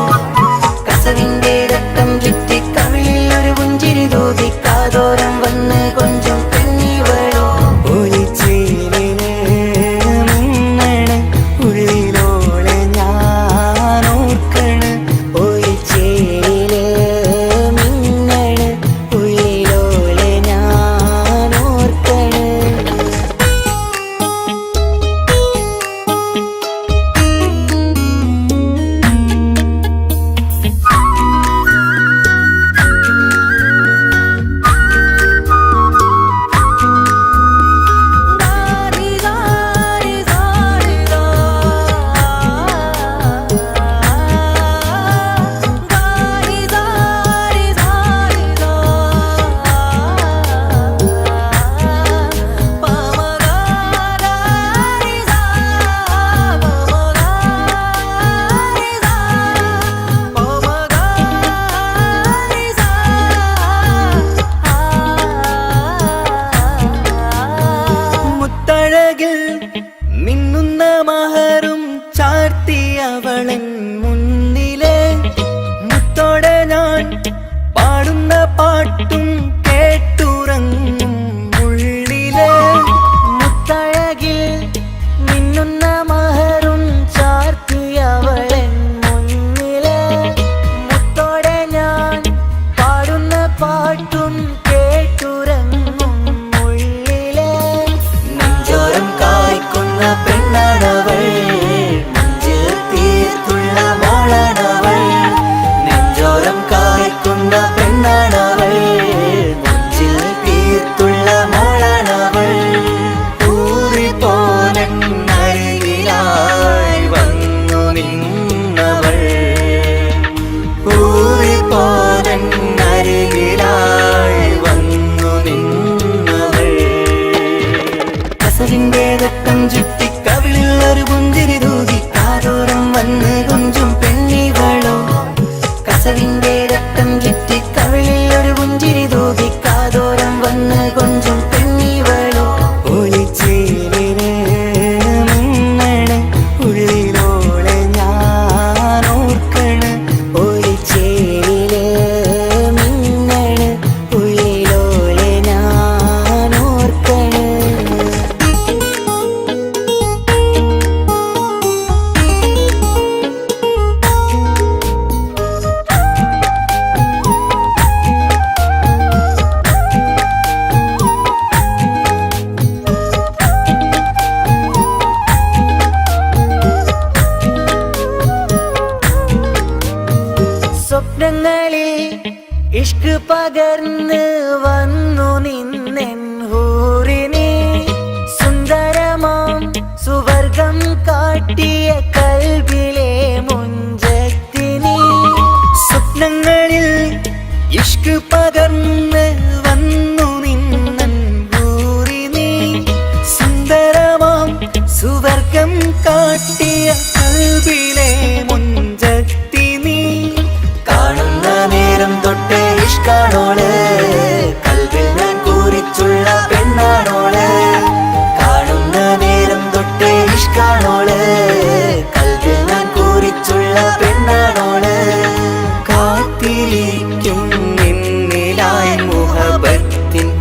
സ്വപ്നങ്ങളിൽ ഇഷ്ക് പകർന്ന് വന്നു നിന്നെൻ ഹൂറിനെ സുന്ദരമാം സുവർഗം കാട്ടിയ കൽബിലെ മുഞ്ചത്തിനെ സ്വപ്നങ്ങളിൽ ഇഷ്ക് പകർന്ന് വന്നു നിന്നെൻ ഹൂറിനെ സുന്ദരമാം സുവർഗം കാട്ടിയ കൽബിലെ മുഞ്ചത്തിനെ കാണുന്ന നേരം തൊട്ട് ഇഷ്കാണോള് കൽബിൽ ഞാൻ കുറിച്ചുള്ള പെണ്ണാണോള് കാണുന്ന നേരം തൊട്ട് ഇഷ്കാണോള് കൽബിൽ ഞാൻ കുറിച്ചുള്ള പെണ്ണാണോള് കാത്തിരിക്കും നിന്നിലായി മുഹബത്തിൻ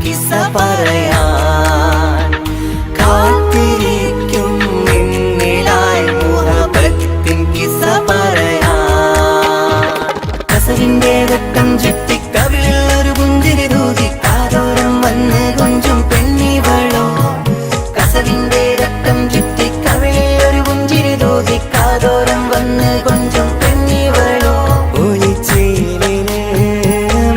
കിസ്സ പറയാൻ കാത്തിരിക്കും നിന്നിലായി മുഹബത്തിൻ കിസ്സ പറയാൻ കസവിന്റെ വെട്ടം ചുറ്റി കവിളിൽ ഒരു പുഞ്ചിരി തൂകി കാതോരം വന്ന് കൊഞ്ചും പെണ്ണിവളോ കസവിന്റെ രക്തം ചുറ്റി കവിളിൽ ഒരു പുഞ്ചിരി തൂകി കാതോരം വന്ന് കൊഞ്ചും പെണ്ണിവളോ ഒളിച്ചേലിന്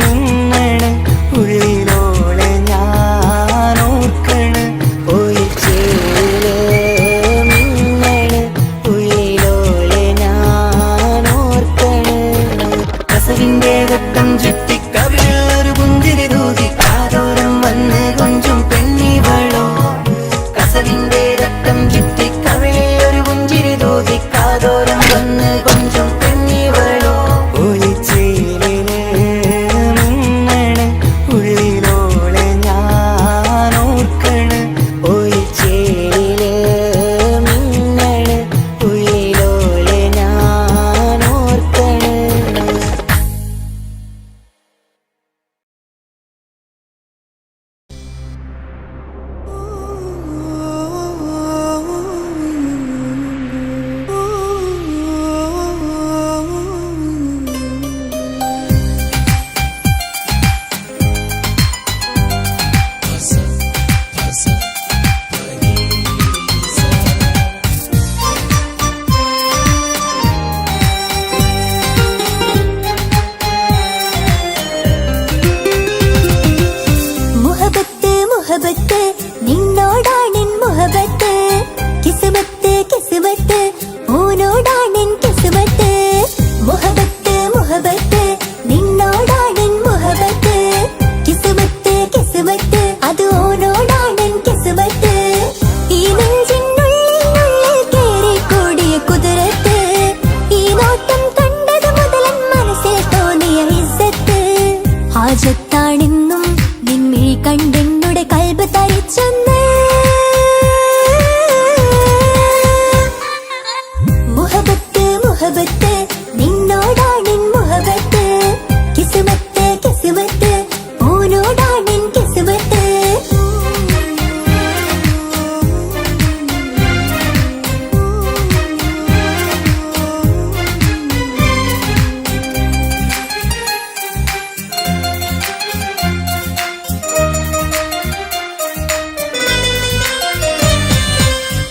മിന്നണ് ഉള്ളിലോളെ ഞാൻ ഓർക്കണ് ഒളിച്ചേല് മിന്നണ് ഉള്ളിലോളെ ഞാൻ ഓർക്കണ് കസവിന്റെ രക്തം ചുറ്റി കവിളിൽ ഒരു പുഞ്ചിരി തൂകി കാതോരം വന്ന് കൊഞ്ചും പെണ്ണിവളോ കസവിന്റെ രക്തം ചുറ്റി കവിളിൽ ഒരു പുഞ്ചിരി തൂകി കാതോരം വന്ന് കൊഞ്ചും പെണ്ണിവളോ ഒളിച്ചേലിന് മിന്നണ് ഉള്ളിലോളെ ഞാൻ ഓർക്കണ് ഒളിച്ചേലില് മിന്നണ് ഉള്ളിലോളെ ഞാൻ ഓർക്കണ് മുഹബത്ത് മുഹബത്ത് നിന്നോടാണെൻ മുഹബത്ത് കിസ്മത്ത് കിസ്മത്ത് ഓനോടാണെൻ കിസ്മത്ത് മുഹബത്ത് മുഹബത്ത് നിന്നോടാണെൻ മുഹബത്ത് കിസ്മത്ത് കിസ്മത്ത് അത് ഓനോടാണെൻ കിസ്മത്ത് ഈ നെഞ്ചിനുള്ളിൽ കേറി കൂടിയ കുതിരത്ത് ഈ നോട്ടം കണ്ടത് മുതലൻ മനസ്സിൽ തോന്നിയ ഇസ്സത്ത് ഹാജത്താണെന്നും നിൻമിഴി കണ്ടെന്നുടെ കൽബ് തരിച്ചെന്ന് മുഹബത്ത് മുഹബത്ത് നിന്നോടാണെൻ മുഹബത്ത് കിസ്മത്ത് കിസ്മത്ത് ഓനോടാണെൻ കിസ്മത്ത്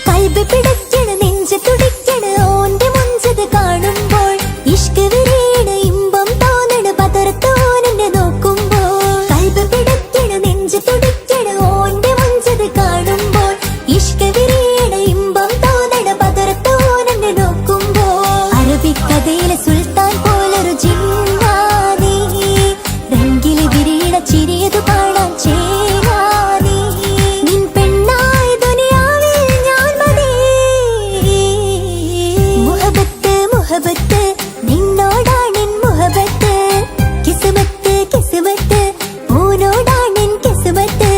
കൽബ് പിടയ്ക്കണ് നെഞ്ച് തുടിക്കണ് ഓന്റെ മുഞ്ചത് കാണുമ്പോൾ ഇഷ്ക് വിരിയണ് ഇമ്പം തോന്നണ് പതർത്തോനെ നോക്കുമ്പോൾ കൽബ് പിടയ്ക്കണ് നെഞ്ച് തുടിക്കണ് ഓന്റെ മുഞ്ചത് കാണുമ്പോൾ ഇഷ്ക് വിരിയണ് ഇമ്പം തോന്നണ് പതർത്തോനെ നോക്കുമ്പോൾ അറബിക്കഥയിലെ സുൽത്താൻ പോലൊരു ജിന്നാനി രംഗില് വിരിയണ ചിരിയതു കാണാൻ ചേരാനി നിൻ പെണ്ണായി ദുനിയാവിൽ ഞാൻ മതി മുഹബത്ത് മുഹബത്ത് നിന്നോടാണെൻ മുഹബത്ത് കിസ്മത്ത് കിസ്മത്ത് ഓനോടാണെൻ കിസ്മത്ത്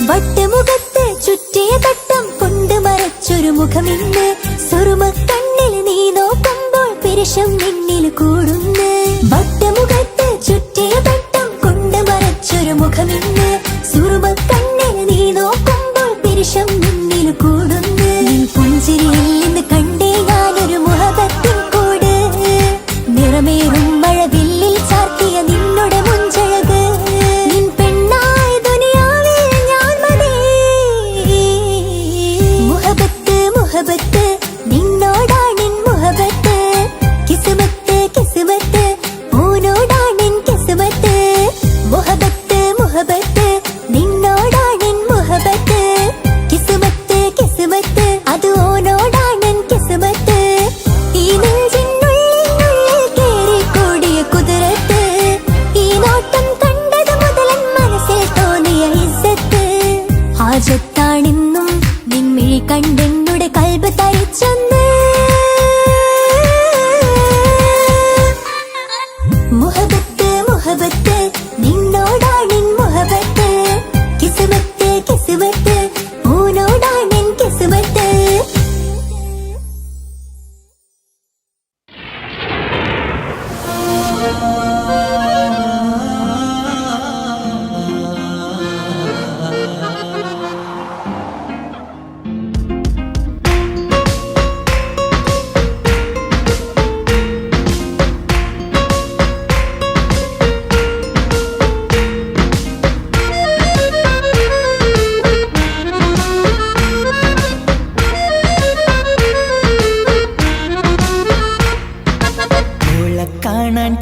വട്ടമുഖത്ത് ചുറ്റിയ തട്ടം കൊണ്ട് മറച്ചൊരു മുഖമിന്ന് സുറുമ കണ്ണിൽ നീ നോക്കുമ്പോൾ പിരിശം നിന്നിൽ കൂടുന്നു വട്ടമുഖത്ത് ചുറ്റിയ തട്ടം കൊണ്ട് മറച്ചൊരു മുഖമിന്ന് സുറുമ കണ്ണിൽ നീ നോക്കുമ്പോൾ പിരിശം നിന്നിൽ കൂടുന്നു നീ പുഞ്ചിരിയിൽ നിന്ന് കണ്ടേ ഞാനൊരു മുഹബത്ത്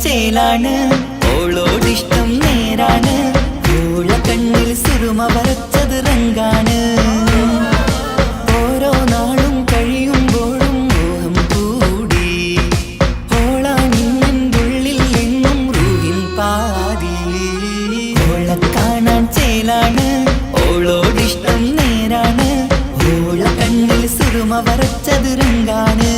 ചേലാണ് ഓളോടിഷ്ടം നേരാണ് ഓള കണ്ണിൽ സുറുമ വരച്ചത് റങ്കാണ് ഓരോ നാളും കഴിയുമ്പോഴും മോഹം കൂടി ഓളാനിന്നുള്ളിൽ എന്നും റൂഹിൻ പാതി ഓള കാണാൻ ചേലാണ് ഓളോടിഷ്ടം നേരാണ് ഓള കണ്ണിൽ സുറുമ വരച്ചത് റങ്കാണ്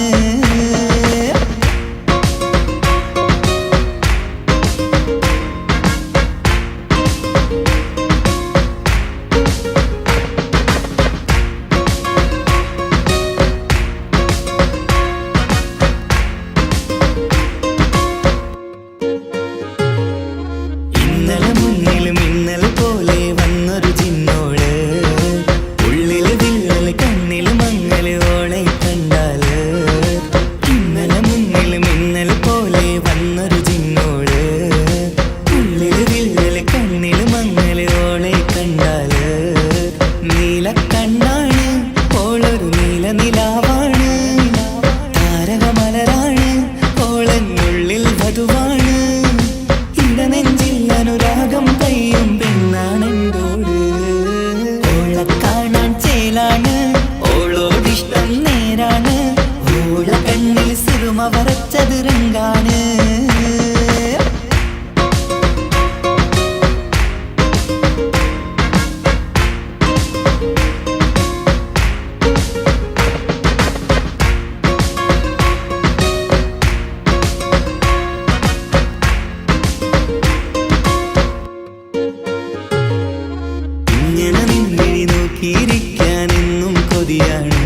നോക്കിയിരിക്കാനെന്നും കൊതിയാണ്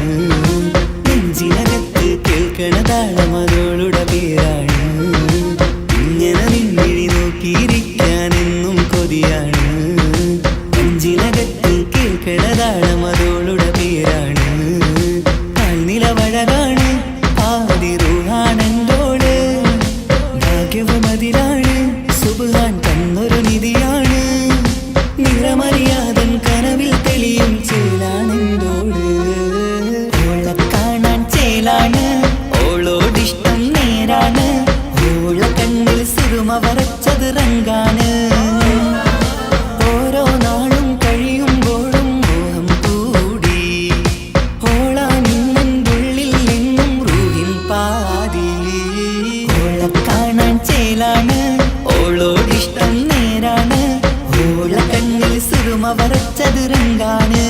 നെഞ്ചിനകത്ത് കേൾക്കണ താളമതോളുടെ പേരാണ് ഇങ്ങനെ നിന്നിഴി നോക്കിയിരിക്കാനെന്നും കൊതിയാണ് നെഞ്ചിനകത്ത് കേൾക്കണ താളമതോളുടെ പേരാണ് നിലവഴകാണ് ആദി റൂഹാനോട് ഭാഗ്യവമതിലാണ് സുബ്ഹാൻ തന്നൊരു നിധിയാണ് നിറമറിയാതൻ കനവിൽ തെളിയും ചേലാണെന്തോട് ഓളെ കാണാൻ ചേലാണ് ഓളോടിഷ്ടം നേരാണ് ഓള കണ്ണിൽ സുറുമ വരച്ചത് റങ്കാണ് ഓരോ നാളും കഴിയുമ്പോഴും മോഹം കൂടി ഓളാനിന്നുള്ളിൽ എന്നും റൂഹിൻ പാതി ഓളെ കാണാൻ ചേലാണ് ഓളോടിഷ്ടം നേരാണ് ഓള കണ്ണിൽ സുറുമ വരച്ചത് റങ്കാണ്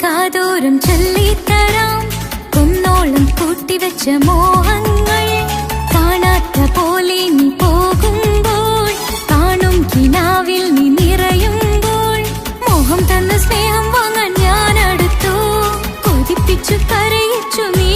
കാതോരം ചൊല്ലിത്തരാം കുന്നോളം കൂട്ടിവെച്ച മോഹങ്ങൾ കാണാത്ത പോലെ നീ പോകുമ്പോൾ കാണും കിനാവിൽ നീ നിറയുമ്പോൾ മോഹം തന്ന സ്നേഹം വാങ്ങാൻ ഞാൻ അടുത്തു കൊതിപ്പിച്ചു കരയിച്ചു നീ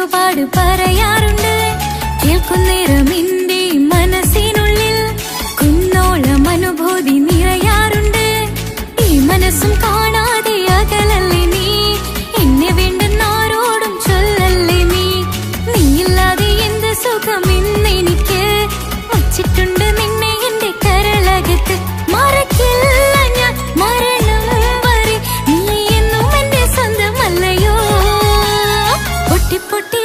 ഒരുപാട് പറയാറുണ്ട്. കേൾക്കുന്നേരം എന്റെ മനസ്സിനുള്ളിൽ കുന്നോളം അനുഭൂതി നിറയാറുണ്ട്. ഈ മനസ്സും കാണാതെ അകലല്ലേ നീ, എന്നെ വേണ്ടെന്നാരോടും ചൊല്ലല്ലേ നീ. നീയില്ലാതെ എന്ത് സുഖം ഇന്നെനിക്ക്, വച്ചിട്ടുണ്ട് നിന്നെ എന്റെ കരളകത്ത്. മറക്കില്ല ഞാൻ മരണം വരെ, നീ എന്നും എന്റെ സ്വന്തമല്ലയോ. പൊട്ടി പൊട്ടി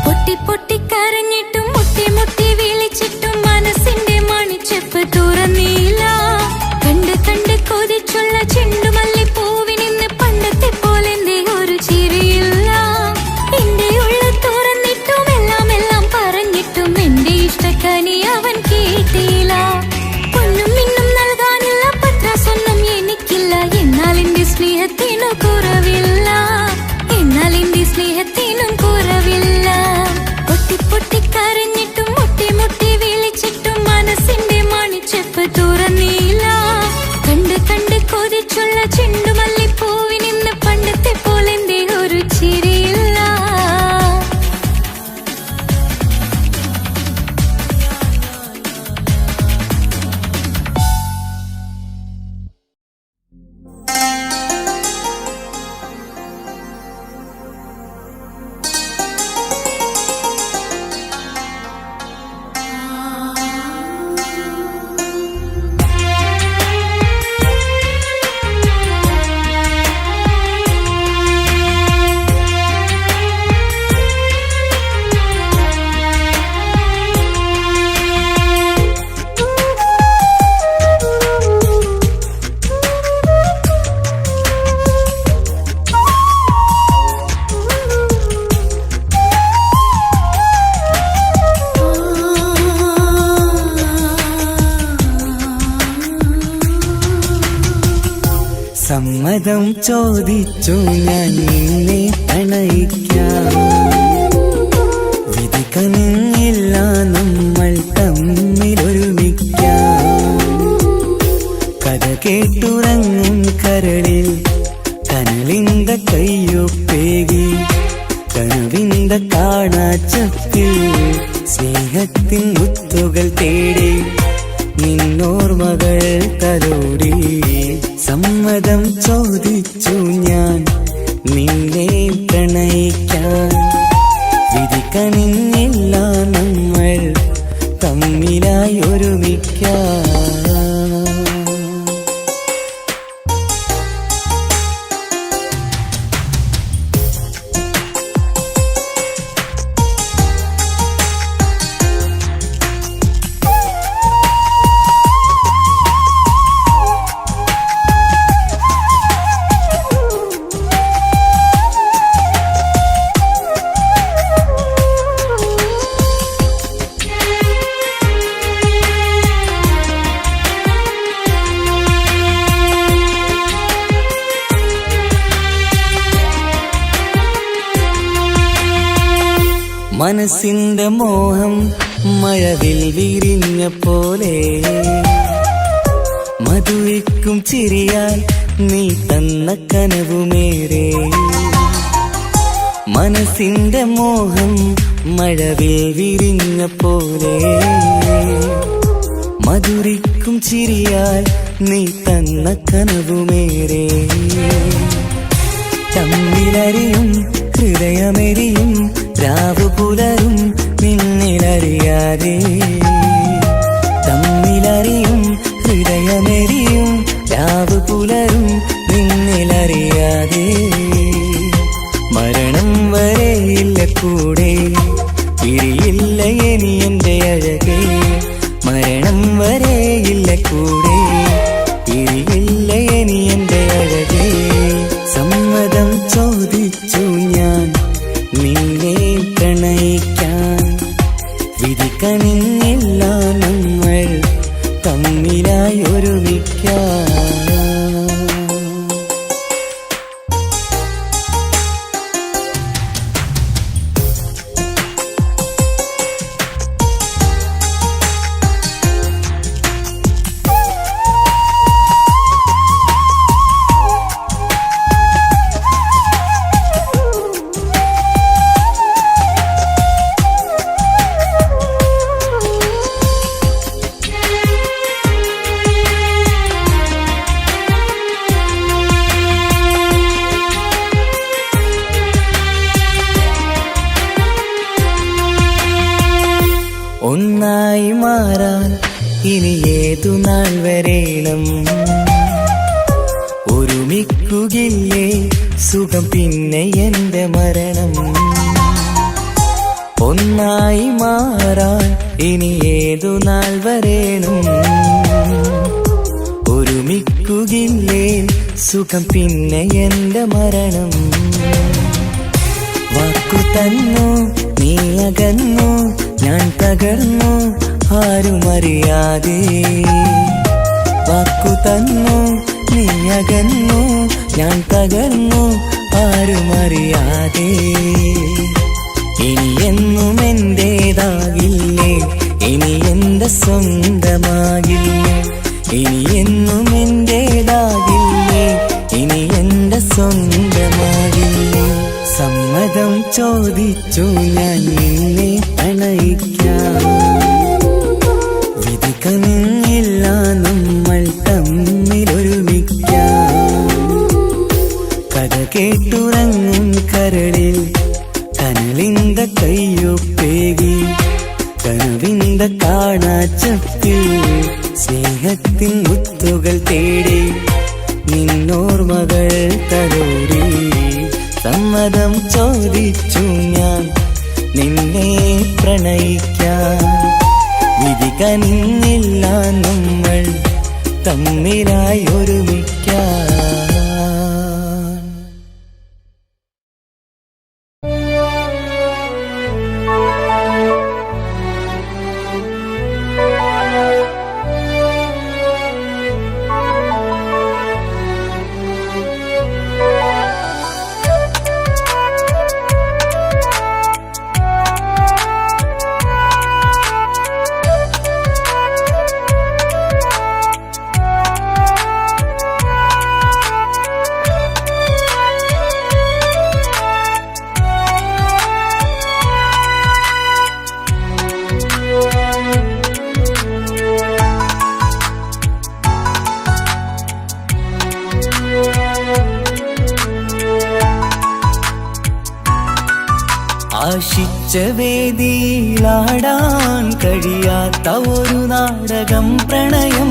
പൊട്ടി പൊട്ടി കരഞ്ഞിട്ടും മുട്ടി മുട്ടി വിളിച്ചിട്ടും മനസ്സിന്റെ മണിച്ചെപ്പ് തുറന്നില്ല. കണ്ട് കണ്ട് കൊതിച്ചുള്ള ചെണ്ടുമല്ലിപ്പൂവിനിന്ന് പണ്ടത്തെ പോലെ എന്റെ ഒരു ചിരിയില്ല. എന്റെ ഉള്ളിൽ തുറന്നിട്ടും എല്ലാം എല്ലാം പറഞ്ഞിട്ടും എന്റെ ഇഷ്ടക്കനി അവൻ കേട്ടില്ല. പൊന്നും മിന്നും നൽകാനുള്ള പത്രാസൊന്നും എനിക്കില്ല. എന്നാൽ എന്റെ സ്നേഹത്തിനു കുറവില്ല, എന്നാൽ എന്റെ സ്നേഹത്തിനും കുറവില്ല. പൊട്ടി പൊട്ടി കരഞ്ഞിട്ടും മുട്ടി മുട്ടി വിളിച്ചിട്ടും മനസ്സിന്റെ മണിച്ചെപ്പ് തുറന്നില്ല. കണ്ട് കണ്ട് കൊതിച്ചുള്ള ചെണ്ടുമല്ലിപ്പൂവിനിന്ന് പണ്ടത്തെ പോലെ എന്റെ ഒരു ചിരിയില്ല. സമ്മതം ചോദിച്ചു ഞാൻ നിന്നെ പ്രണയിക്കാം. വിധി കനിഞ്ഞില്ല നമ്മൾ തമ്മിലൊരുമിക്കാം. കഥ കേട്ടുറങ്ങും കരളിൽ കനലിന്ത കയ്യൊപ്പേകി, കനവിന്ത കാണാച്ചപ്പിൽ സ്നേഹത്തിൻ മുത്തുകൾ തേടി നിന്നോർമകൾ തലോടി. സമ്മതം ചോദിച്ചു ഞാൻ നിന്നെ പ്രണയിക്കാൻ. വിധി കനിഞ്ഞില്ല നമ്മൾ തമ്മിലായി ഒരുമിക്കാം. മനസ്സിന്റെ മോഹം മഴവിൽ വിരിഞ്ഞ പോലെ, മധുരിക്കും ചിരിയാൽ നീ തന്ന കനവുമേറെ. മനസ്സിന്റെ മോഹം മഴവിൽ വിരിഞ്ഞ പോലെ, മധുരിക്കും ചിരിയാൽ നീ തന്ന കനവുമേറെ. തമ്മിലറിയും ഹൃദയമെരിയും രാവു പുലരും നിന്നിലറിയാതെ. തമ്മിലറിയും ഹൃദയമെരിയും രാവു പുലരും നിന്നിലറിയാതെ. മരണം വരെയില്ല കൂടെ, പിരിയില്ല ഇനി എന്റെ അഴകേ. മരണം വരെയില്ല കൂടെ, പിരിയില്ല ഇനി എന്റെ അഴകേ. സമ്മതം ചോദിച്ചു ഞാൻ നിന്നെ പ്രണയിക്കാൻ. വിധി കനിഞ്ഞില്ല നമ്മൾ തമ്മിലായി ഒരുമിക്കാം. ഇനി ഏതു നാൾ വരേണം ഒരുമിക്കുകയില്ലേ സുഖം പിന്നെ എന്റെ മരണം ഒന്നായി മാറാൻ ഇനി ഏതു നാൾ വരേണം ഒരുമിക്കുകയില്ലേ സുഖം പിന്നെ എന്റെ മരണം വാക്കു തന്നു നീ അകന്നു ഞാൻ തകർന്നു ആരുമറിയാതെ വാക്കു തന്നു നീ അകന്നു ഞാൻ തകർന്നു ആരുമറിയാതെ ഇനി എന്നും എന്റേതാകില്ലേ ഇനി എന്റെ സ്വന്തമാകില്ലേ ഇനി എന്നും എന്റേതാകില്ലേ ഇനി എന്റെ സ്വന്തമാകില്ലേ സമ്മതം ചോദിച്ചു ഞാൻ നിന്നെ പ്രണയിക്കാം വിധി കനിഞ്ഞില്ല നമ്മൾ തമ്മിലൊരുമിക്കാം കഥ കേട്ടുറങ്ങും കരളിൽ കനലിന്ത കയ്യൊപ്പേകി കനവിന്ത കാണാച്ചപ്പിൽ സ്നേഹത്തിൻ മുത്തുകൾ തേടി നിന്നോർമകൾ തലോടി സമ്മതം ചോദിച്ചു ഞാൻ നിന്നെ പ്രണയിക്കാൻ വിധി കനിഞ്ഞില്ല നമ്മൾ തമ്മിലായി ഒരുമിക്കാൻ ആശിച്ച വേദിയിലാടാൻ കഴിയാത്ത ഒരു നാടകം പ്രണയം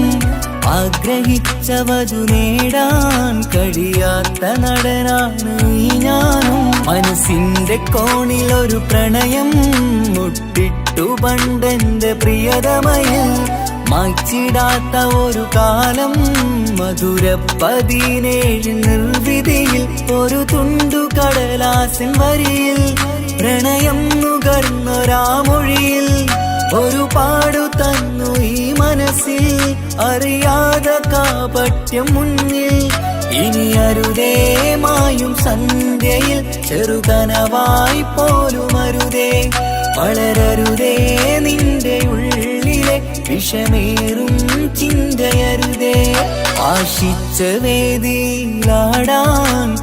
ആഗ്രഹിച്ചവതു നേടാൻ കഴിയാത്ത നടനാണ് ഈ ഞാനും മനസ്സിന്റെ കോണിലൊരു പ്രണയം മുട്ടിട്ടു പണ്ടെന്റെ പ്രിയതമയിൽ മായ്ച്ചിടാത്ത ഒരു കാലം മധുര 17 നിർവിധിയിൽ ഒരു തുണ്ടു കടലാസിൻ വരിയിൽ പ്രണയം നുകർന്നൊരാമൊഴിയിൽ ഒരു പാടു തന്നു ഈ മനസ്സിൽ അറിയാതെ കാപട്യം മുന്നിൽ ഇനി അരുതേ മായും സന്ധ്യയിൽ ചെറുകനവായി പോലും അരുതേ വളരരുതേ നിന്റെ ഉള്ളിലെ വിഷമേറും ചിന്തയരുതേ ആശിച്ച വേദിയിലാടാൻ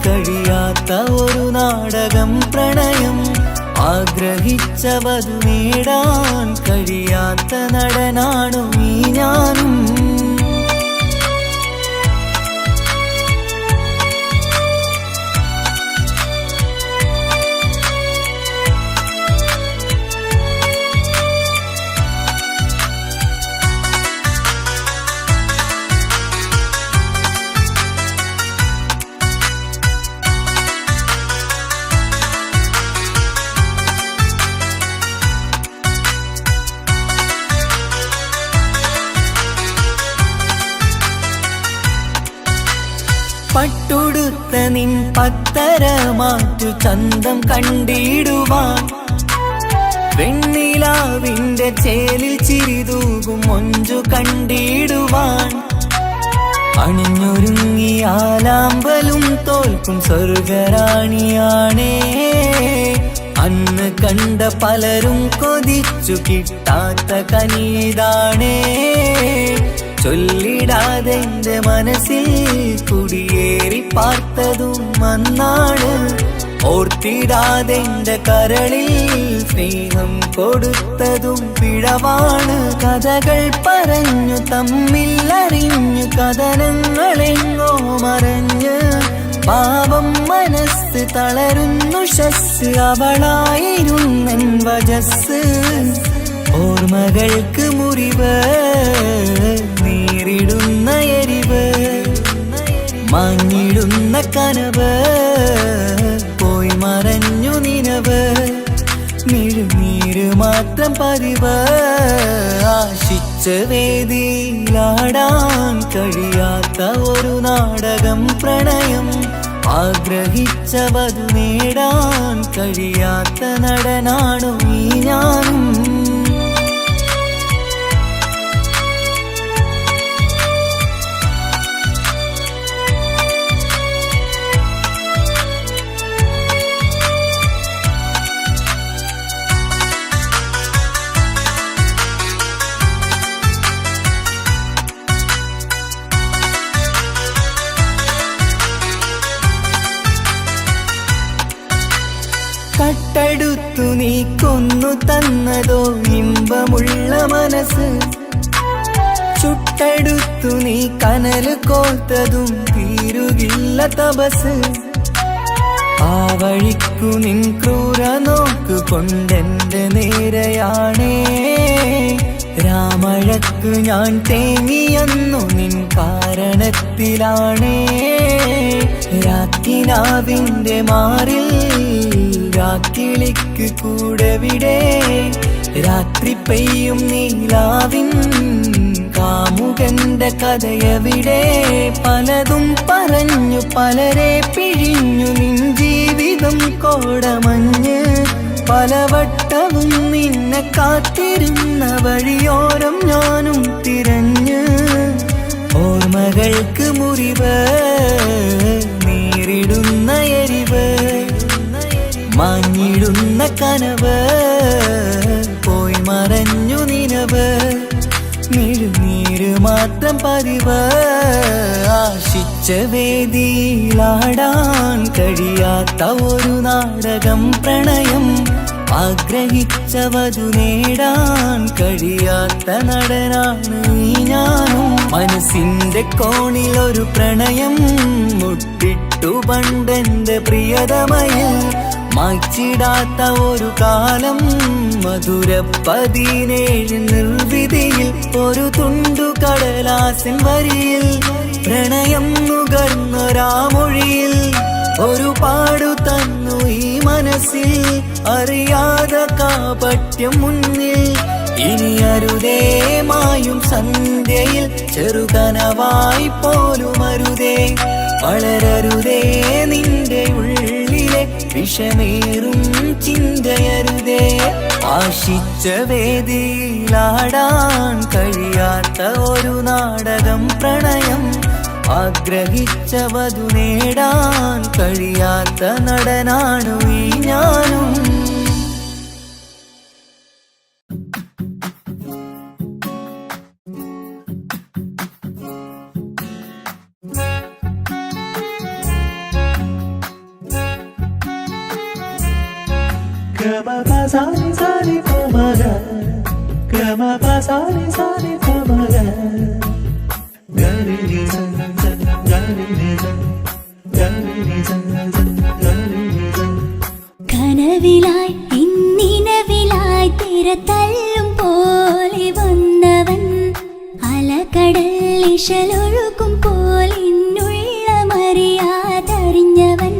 കഴിയാത്ത ഒരു നാടകം പ്രണയം ആഗ്രഹിച്ചവതു നേടാൻ കഴിയാത്ത നടനാണു ഈ ഞാനും പട്ടുടുത്ത നിൻ പത്തര മാറ്റു ചന്തം കണ്ടിടുവാൻ വെണ്ണിലാവിന്റെ ചേലിൽ ചിരിതൂകും മൊഞ്ചു കണ്ടിടുവാൻ അണിഞ്ഞൊരുങ്ങിയാലാമ്പലും തോൽക്കും സ്വർഗറാണിയാണേ അന്ന് കണ്ട പലരും കൊതിച്ചു കിട്ടാത്ത കനിതാണേ ചൊല്ലിടാതെ എന്റെ മനസ്സിൽ കുടിയേറി പാർത്തതും അന്നാണ് ഓർത്തിടാതെ എന്റെ കരളിൽ സ്നേഹം കൊടുത്തതും പിഴവാണ് കഥകൾ പറഞ്ഞു തമ്മിൽ അറിഞ്ഞു കഥനങ്ങളെങ്ങോ മറഞ്ഞ് പാപം മനസ്സ് തളരുന്നു ശസ് അവളായിരുന്നൻ വജസ് ഓർമ്മകൾക്ക് മുറിവ് നേരിടുന്ന എരിവ് മാഞ്ഞിടുന്ന കനവ് പോയി മറഞ്ഞു നിനവ് മിഴുനീര് മാത്രം പതിവ് ആശിച്ച വേദിയിലാടാൻ കഴിയാത്ത ഒരു നാടകം പ്രണയം ആഗ്രഹിച്ചവതു നേടാൻ കഴിയാത്ത നടനാണു ഈ ഞാനും കട്ടെടുത്തു നീ കൊന്നു തന്നതോ ഇമ്പമുള്ള മനസ്സ് ചുട്ടെടുത്തു നീ കനല് കോർത്തതും തീരുകില്ല തപസ് ആ വഴിക്കു നിൻ ക്രൂര നോക്കു കൊണ്ടെന്റെ നേരെയാണേ രാമഴക്കു ഞാൻ തേങ്ങിയെന്നു നിൻ കാരണത്തിലാണേ രാക്കിനാവിന്റെ മാറിൽ രാക്കിളിക്ക് കൂടെവിടെ രാത്രി പെയ്യും നീലാവിൻ കാമുകന്റെ കഥയവിടെ പലതും പറഞ്ഞു പലരെ പിഴിഞ്ഞു നിൻ ജീവിതം കോടമഞ്ഞ് പലവട്ടവും നിന്നെ കാത്തിരുന്ന വഴിയോരം ഞാനും തിരഞ്ഞ് ഓർമ്മകൾക്ക് മുറിവ് നേരിടുന്ന എരിവ് മാഞ്ഞിടുന്ന കനവ് പോയി മറഞ്ഞു നിനവ് മിഴുനീര് മാത്രം പതിവ് ആശിച്ച വേദിയിലാടാൻ കഴിയാത്ത ഒരു നാടകം പ്രണയം ആഗ്രഹിച്ചവതു നേടാൻ കഴിയാത്ത നടനാണ് ഈ ഞാനും മനസ്സിന്റെ കോണിലൊരു പ്രണയം മുട്ടിട്ടു പണ്ടെന്റെ പ്രിയതമയിൽ മായ്ച്ചിടാത്ത ഒരു കാലം മധുര 17 നിർവിധിയിൽ ഒരു തുണ്ടു കടലാസിൻ വരിയിൽ പ്രണയം നുകർന്നൊരാമൊഴിയിൽ ഒരു പാടു തന്നു ഈ മനസ്സിൽ അറിയാതെ കാപട്യം മുന്നിൽ ഇനി അരുതേ മായും സന്ധ്യയിൽ ചെറുകനവായി പോലും അരുതേ വളരരുതേ നിന്റെ ഉള്ളിലെ വിഷമേറും ചിന്തയരുതേ ആശിച്ച വേദിയിലാടാൻ കഴിയാത്ത ഒരു നാടകം പ്രണയം ആഗ്രഹിച്ചവതു നേടാൻ കഴിയാത്ത നടനാണു ഈ ഞാനും കനവിലായി ഇന്നിനവിലായി തിരതല്ലും പോലെ വന്നവൻ അലകടൽ ഇശലൊഴുകും പോലെ മറിയാതറിഞ്ഞവൻ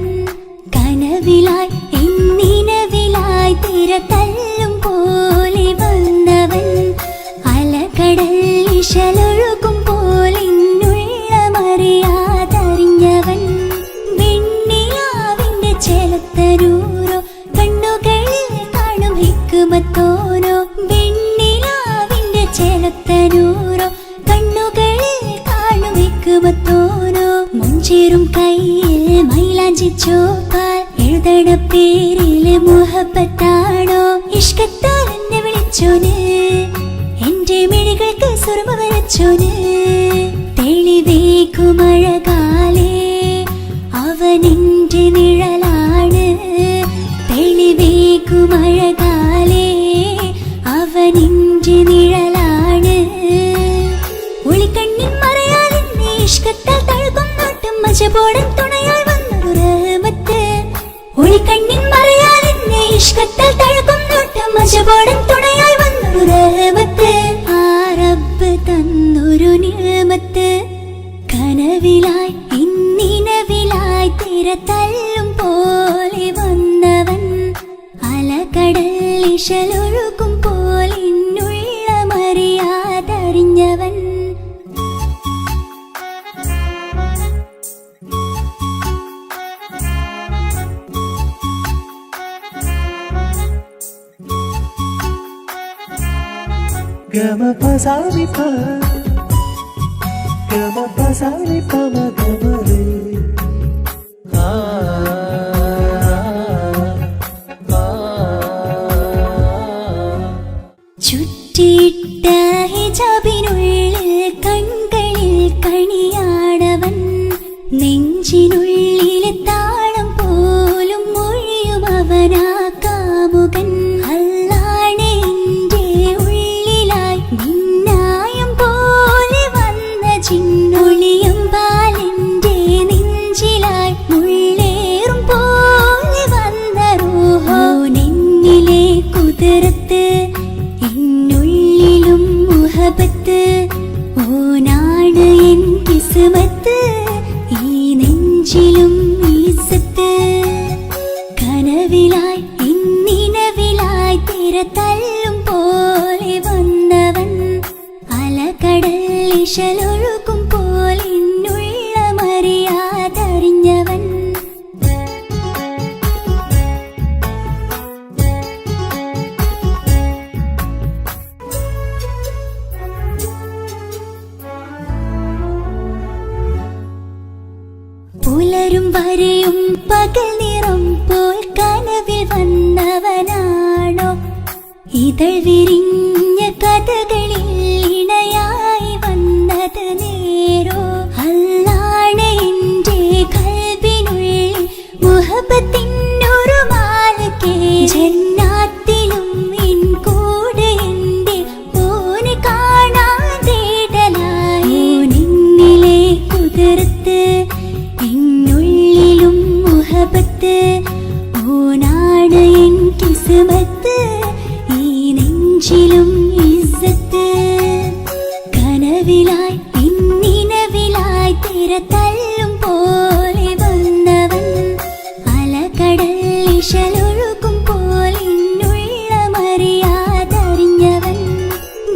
കനവിലായി ഇന്നിനവിലായി തിരതല്ലും പോലെ വന്നവൻ അലകടൽ ഇശലൊഴുകും പോലെ മറിയാതറിഞ്ഞവൻ വെണ്ണിലാവിന്റെ ചെലത്തരൂരോ കണ്ണുകളിൽ കാണും ഹിക്കുമത്തോനോ വെണ്ണിലാവിന്റെ ചെലത്തരൂരോ കണ്ണുകളിൽ കാണും ഹിക്കുമത്തോനോ മുഞ്ചേറും കയ്യിൽ മൈലാഞ്ചി ചോപ്പാൽ എഴുതണ പേരിലെ മുഹബത്താണോ ഇഷ്കത്താൽ എന്നെ വിളിച്ചോന് എന്റെ മിഴികൾക്ക് സുറുമ വരച്ചോന് തെളിവേക്കുമഴകാലേ അവനെന്റെ നിഴലാണ് തെളിവേക്കുമഴകാലേ അവനെന്റെ നിഴലാണ് ഒളിക്കണ്ണിൻ മറയാൽ എന്നെ ഇഷ്കത്താൽ തഴുകും നോട്ടും മജബോടൻ തുണയായി വന്നൊരു റഹ്മത്ത് ഒളിക്കണ്ണിൻ മറയാൽ എന്നെ ഇഷ്കത്താൽ തഴുകും നോട്ടും മജബോടൻ തുണയായി വന്നൊരു ഇശലൊഴുകും പോലെന്നുള്ളമറിയാതറിഞ്ഞവൻ Gama pasani pa, gama pasani pa ma gama re. ചുറ്റിയിട്ട ഹിജാബിനുള്ളിൽ കൺകളിൽ കണിയാടവൻ നെഞ്ചിനുള്ളിലെ താളം പോലും മൊഴിയും അവനാ കാമുകൻ അല്ലാണ് എൻ്റെ ഉള്ളിലായി മിന്നായം പോലെ വന്ന ചിന്നൊളിയും പാലിൻ്റെ നെഞ്ചിലായി മുള്ളേറും പോലെ വന്ന റൂഹോ നെന്നിലെ കുതിരത്ത് എന്നുള്ളിലും മുഹബത്ത് ഓനാണ് എൻ കിസ്മത്ത് ഈ നെഞ്ചിലും ഈസത്ത് കനവിലായി ഇന്നിനവിലായി തിര തല്ലും പോലെ വന്നവൻ അലകടൽ ഇശലൊഴുകും പോലെ എന്നുള്ളമറിയാതറിഞ്ഞവൻ പുലരും വരെയും പകൽ നിറം പോൽ കനവിൽ വന്നവനാണോ ഇതൾ വിരിഞ്ഞ കഥകളിൽ ഇണയായി വന്നത് നേരോ അല്ലാണ് എൻ്റെ കൽബിനുള്ളിൽ മുഹബത്തിനൊരു മാലക്കേ ജന്നാത്തിലും എൻ കൂടെ എൻ്റെ ഓനെ കാണാൻ തേടലായി നിന്നിലെ കുതിരത്ത് എന്നുള്ളിലും മുഹബത്ത് ഓനാണ് എൻ കിസ്മത്ത് ഈ നെഞ്ചിലും ഇസ്സത്ത് കനവിലായി ഇന്നിനവിലായി തിര തല്ലും പോലെ വന്നവൻ അലകടൽ ഇശലൊഴുകും പോലെ എന്നുള്ളമറിയാതറിഞ്ഞവൻ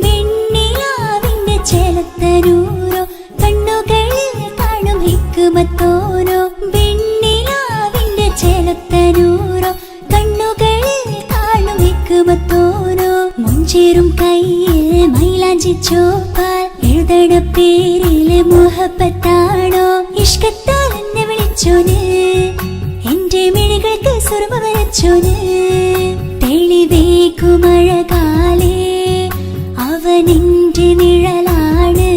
വെണ്ണിലാവിന്റെ ചെലത്തനൂരോ കണ്ണുകളിൽ കാണും ഹിക്മത്തോരോ വെണ്ണിലാവിന്റെ ചെലത്തനൂരോ കണ്ണുകളിൽ കാണും ഹിക്മത്തോരോ മുഞ്ചേറും കയ്യിൽ മൈലാഞ്ചി ചോപ്പാൽ എഴുതണ പേരിലെ മുഹബത്താണോ ഇഷ്കത്താൽ എന്നെ വിളിച്ചോന് എന്റെ മിഴികൾക്ക് സുറുമ വരച്ചോന് തെളിവേക്കുമഴകാലേ അവനെന്റെ നിഴലാണ്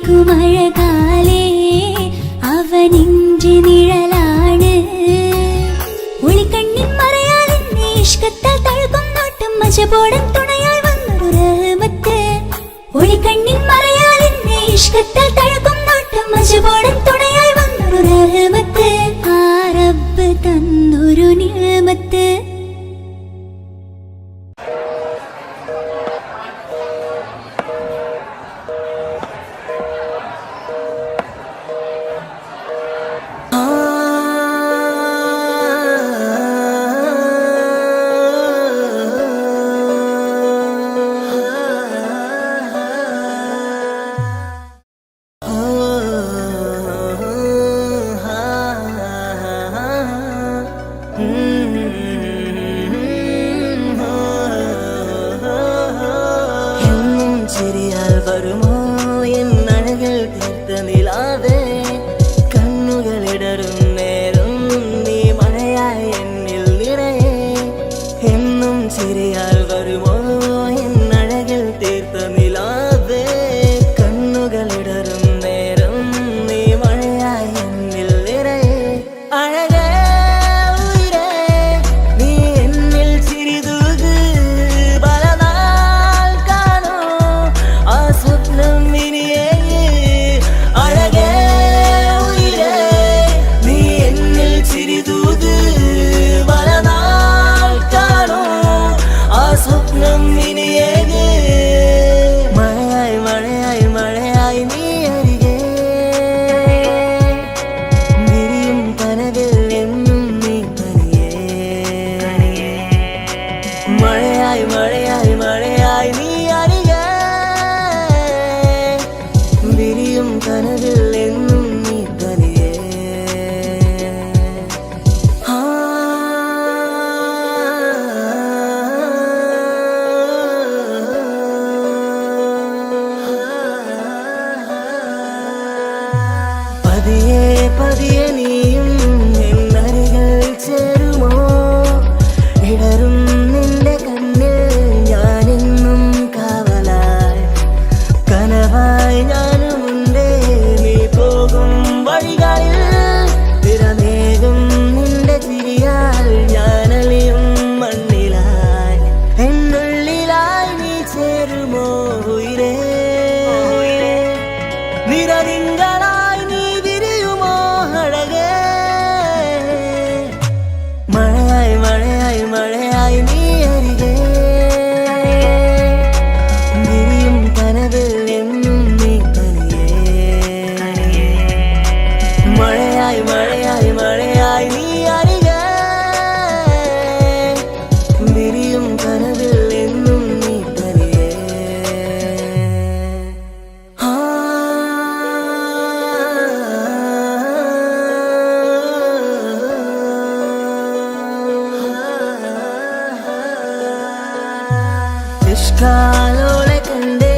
തെളിവേക്കുമഴകാലേ അവനെന്റെ നിഴലാണ് ഒളിക്കണ്ണിൻ മറയാൽ എന്നെ ഇഷ്കത്താൽ തഴുകും നോട്ടും മജബോടൻ തുണയായി വന്നൊരു റഹ്മത്ത് ഒളിക്കണ്ണിൻ മറയാൽ എന്നെ ഇഷ്കത്താൽ തഴുകും നോട്ടും മജബോടൻ തുണയായി വന്നൊരു റഹ്മത്ത് ആ റബ്ബ് തന്നൊരു നിഅമത്ത് ഇഷ്കാലോളെ കണ്ടേ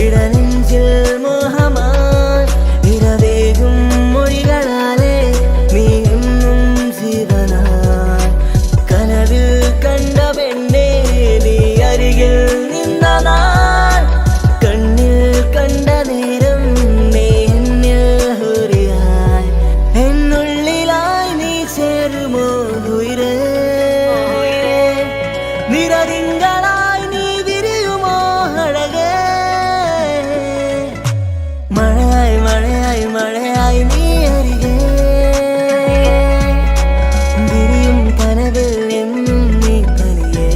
ഇടനെഞ്ചിൽ മോഹമായി ഇരവേകും മൊഴികളാലേ നീ എന്നും ജീവനായി കനവിൽ കണ്ട പെണ്ണേ നീ അരികിൽ നിന്ന നാൾ കണ്ണിൽ കണ്ട നേരം നീ എന്നിൽ ഹുരിയായി എന്നുള്ളിലായി നീ ചേരുമോ ഉയരേ നിറതിങ്കളായി നീ വിരിയുമോ അഴകേ മഴയായി മഴയായി മഴയായി നീ അരികെ വിരിയും കനവിൽ എന്നും നീ തനിയേ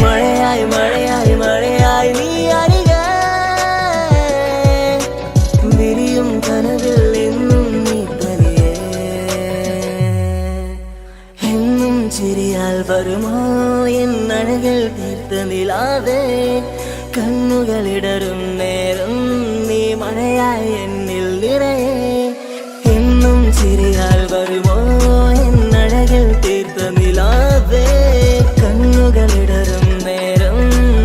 മഴയായി മഴയായി മഴയായി നീ അരികെ വിരിയും കനവിൽ എന്നും നീ തനിയേ എന്നും ചിരിയാൽ വരുമോ എന്നഴകിൽ തീർത്ത നിലാവേ കണ്ണുകളിടറും നേരം നീ മഴയായി എന്നിൽ നിറയെ എന്നും ചിരിയാൽ വരുമോ എന്നഴകിൽ തീർത്ത നിലാവേ കണ്ണുകളിടറും നേരം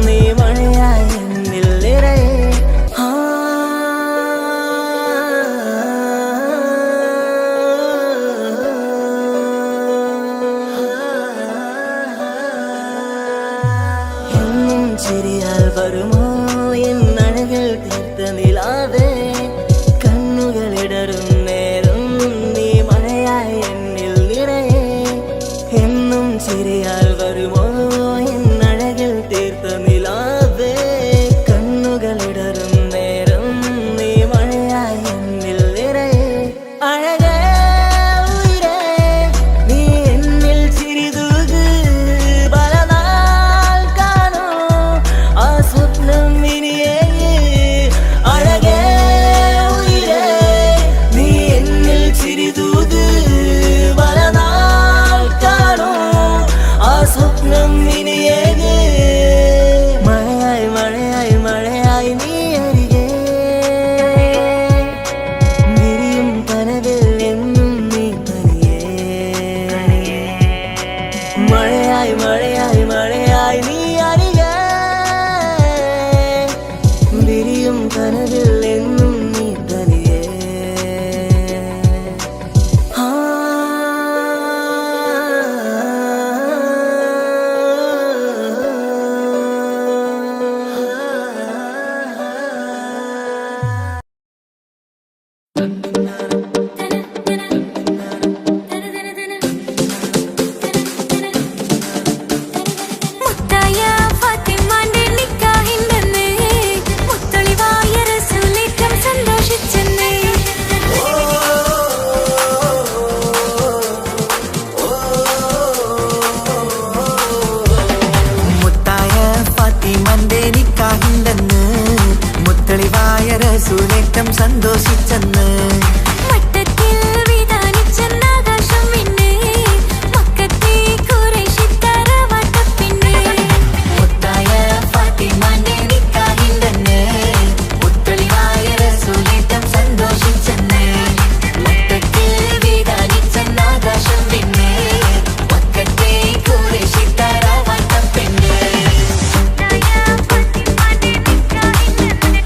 നീ മഴയായി എന്നിൽ നിറയെ എന്നും ചിരിയാൽ വരുമോ എന്നഴകിൽ തീർത്ത നിലാവേ കണ്ണുകളിടറും നേരം നീ മഴയായി എന്നിൽ നിറയെ എന്നും ചിരിയാൽ വരുമോ എന്നഴകിൽ തീർത്ത നിലാവേ കണ്ണുകളിടറും നേരം നീ മഴയായി എന്നിൽ നിറയെ അഴകേ ഉയിരേ നീ എന്നിൽ ചിരിതൂക് പലനാൾ കാണൂ ആ സ്വപ്നം ഇനിയേ അഴകേ ഉയിരേ നീ എന്നിൽ ചിരിതൂക് പലനാൾ കാണൂ ആ സ്വപ്നം ഇനിയേ മഴയായി മഴയായി മഴയായി നീ അരികെ വിരിയും കനവിൽ എന്നും നീ തനിയേ മഴയായി മഴയായി മഴയായി നീ അരികെ വിരിയും കനവിൽ എന്നും നീ തനിയേ മുത്തായ ഫാത്തിമാന്റെ നിക്കാഹിന്റെന്ന് മുത്തൊളിവായ റസൂലേറ്റം സന്തോഷിച്ചെന്ന് മുത്തായ ഫാത്തിമന്റെ നിക്കാഹിന്റെന്ന് മുത്തളിവായ റസൂലേറ്റം സന്തോഷിച്ചെന്ന് മട്ടത്തിൽ വിധാനിച്ചെന്ന ആകാശം പിന്നെ മക്കത്തെ ഖുറൈശിത്തറ വട്ടപ്പിന്നെ മുത്തായ ഫാത്തിമന്റെ നിക്കാഹിന്റെന്ന് മുത്തളിവായ റസൂലേറ്റം സന്തോഷിച്ചെന്ന് മൊത്തത്തിൽ വിധാനിച്ചെന്ന ആകാശം പിന്നെ മക്കത്തെ ഖുറൈശിത്തറ വട്ടപ്പിന്നെ മുത്തായ ഫാത്തിമാന്റെ നിക്കാഹിന്റെന്ന്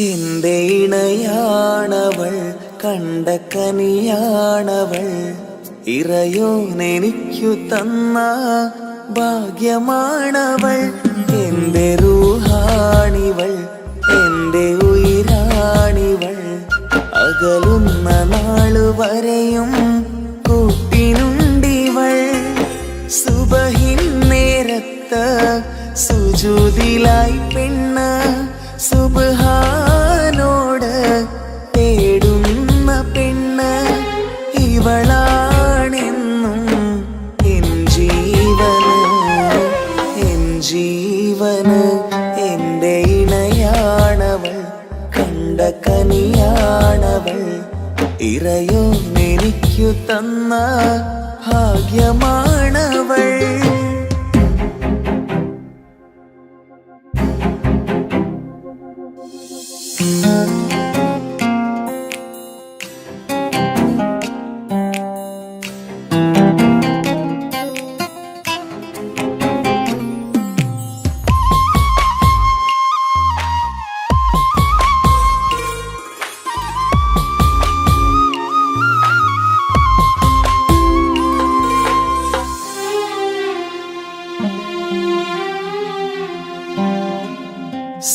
എന്റെ ഇണയാണവൾ, കണ്ട കനിയാണവൾ, ഇറയോനെനിക്കു തന്ന ഭാഗ്യമാണവൾ. എന്റെ റൂഹാണിവൾ, എന്റെ ഉയിരാണിവൾ, അകലുന്ന നാളു വരെയും കൂട്ടിനുണ്ടിവൾ. സുബഹിൻ നേരത്ത് സുജൂദിലായി പെണ്ണ് സുബ്ഹാനോട് തേടുന്ന പെണ്ണ് ഇവളാണെന്നും എൻ ജീവന്, എൻ ജീവന്. എന്റെ ഇണയാണവൾ, കണ്ട കനിയാണവൾ, ഇറയോനെനിക്കു തന്ന ഭാഗ്യമാണവൾ.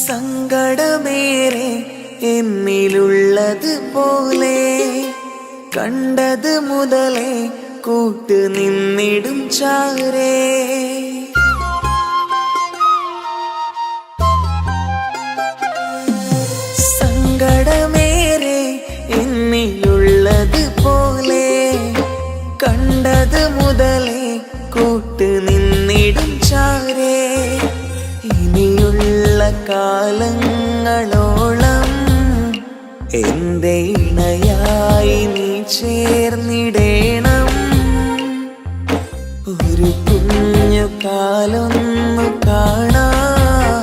സങ്കടമേറെ എന്നിലുള്ളത് പോലെ കണ്ടത് മുതലേ കൂട്ട് നിന്നിടും ചാരേ. സങ്കടമേറെ എന്നിലുള്ളത് പോലെ കണ്ടത് മുതലേ കൂട്ട് നിന്നിടും ചാരേ. ഇനിയുള്ള കാലങ്ങളോളം എന്റെ ഇണയായി നീ ചേർന്നിടേണം. ഒരു കുഞ്ഞു കാലൊന്നു കാണാൻ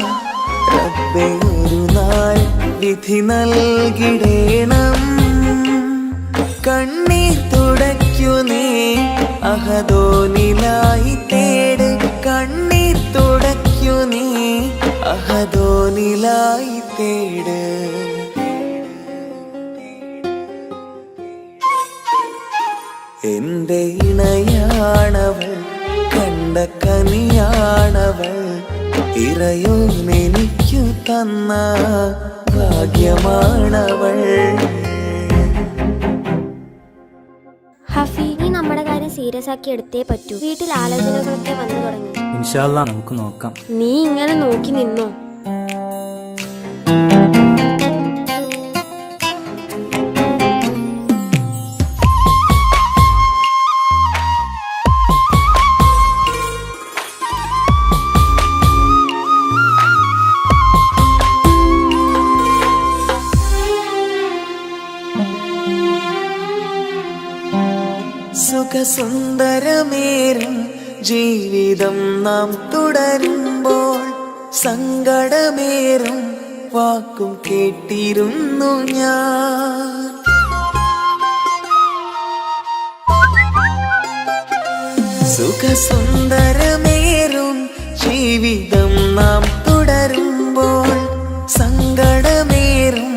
റബ്ബേ ഒരു നാൾ വിധി നൽകിടേണം. കണ്ണീർ തുടയ്ക്കു നീ അഹദോനിലായി തേട്, കണ്ണീർ തുടയ്ക്കു നീ അഹദോനിലായി തേട്. എന്റെ ഇണയാണവൾ, കണ്ട കനിയാണവൾ, ഇറയോനെനിക്കു തന്ന ഭാഗ്യമാണവൾ. ഹഫി, നീ നമ്മുടെ കാര്യം സീരിയസ് ആക്കി എടുത്തേ പറ്റൂ. വീട്ടിൽ ആലോചനകളൊക്കെ വന്നു തുടങ്ങി. ഇൻഷാ അല്ലാഹ് നമുക്ക് നോക്കാം. നീ ഇങ്ങനെ നോക്കി നിന്നോ? സുഖസുന്ദരമേറും ജീവിതം നാം തുടരുമ്പോൾ സങ്കടമേറും വാക്കും കേട്ടിരുന്നു ഞാൻ. സുഖസുന്ദരമേറും ജീവിതം നാം തുടരുമ്പോൾ സങ്കടമേറും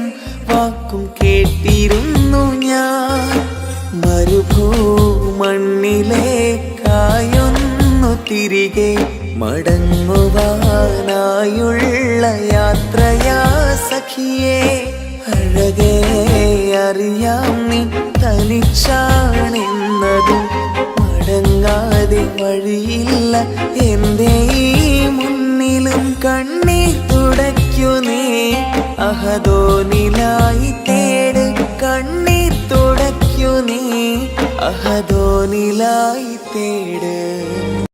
വാക്കും കേട്ടിരുന്നു ഞാൻ. മരുഭൂമണ്ണിലേക്കായൊന്നു തിരികെ മടങ്ങുവാനായുള്ള യാത്രയാ സഖിയേ. അഴകേ അറിയാം നീ തനിച്ചാണെന്നതും മടങ്ങാതെ വഴിയില്ല എന്റെ ഈ മുന്നിലും. കണ്ണീർ തുടയ്ക്കു നീ അഹദോനിലായി തേട്, കണ്ണീർ തുടയ്ക്കു നീ അഹദോനിലായി തേട്.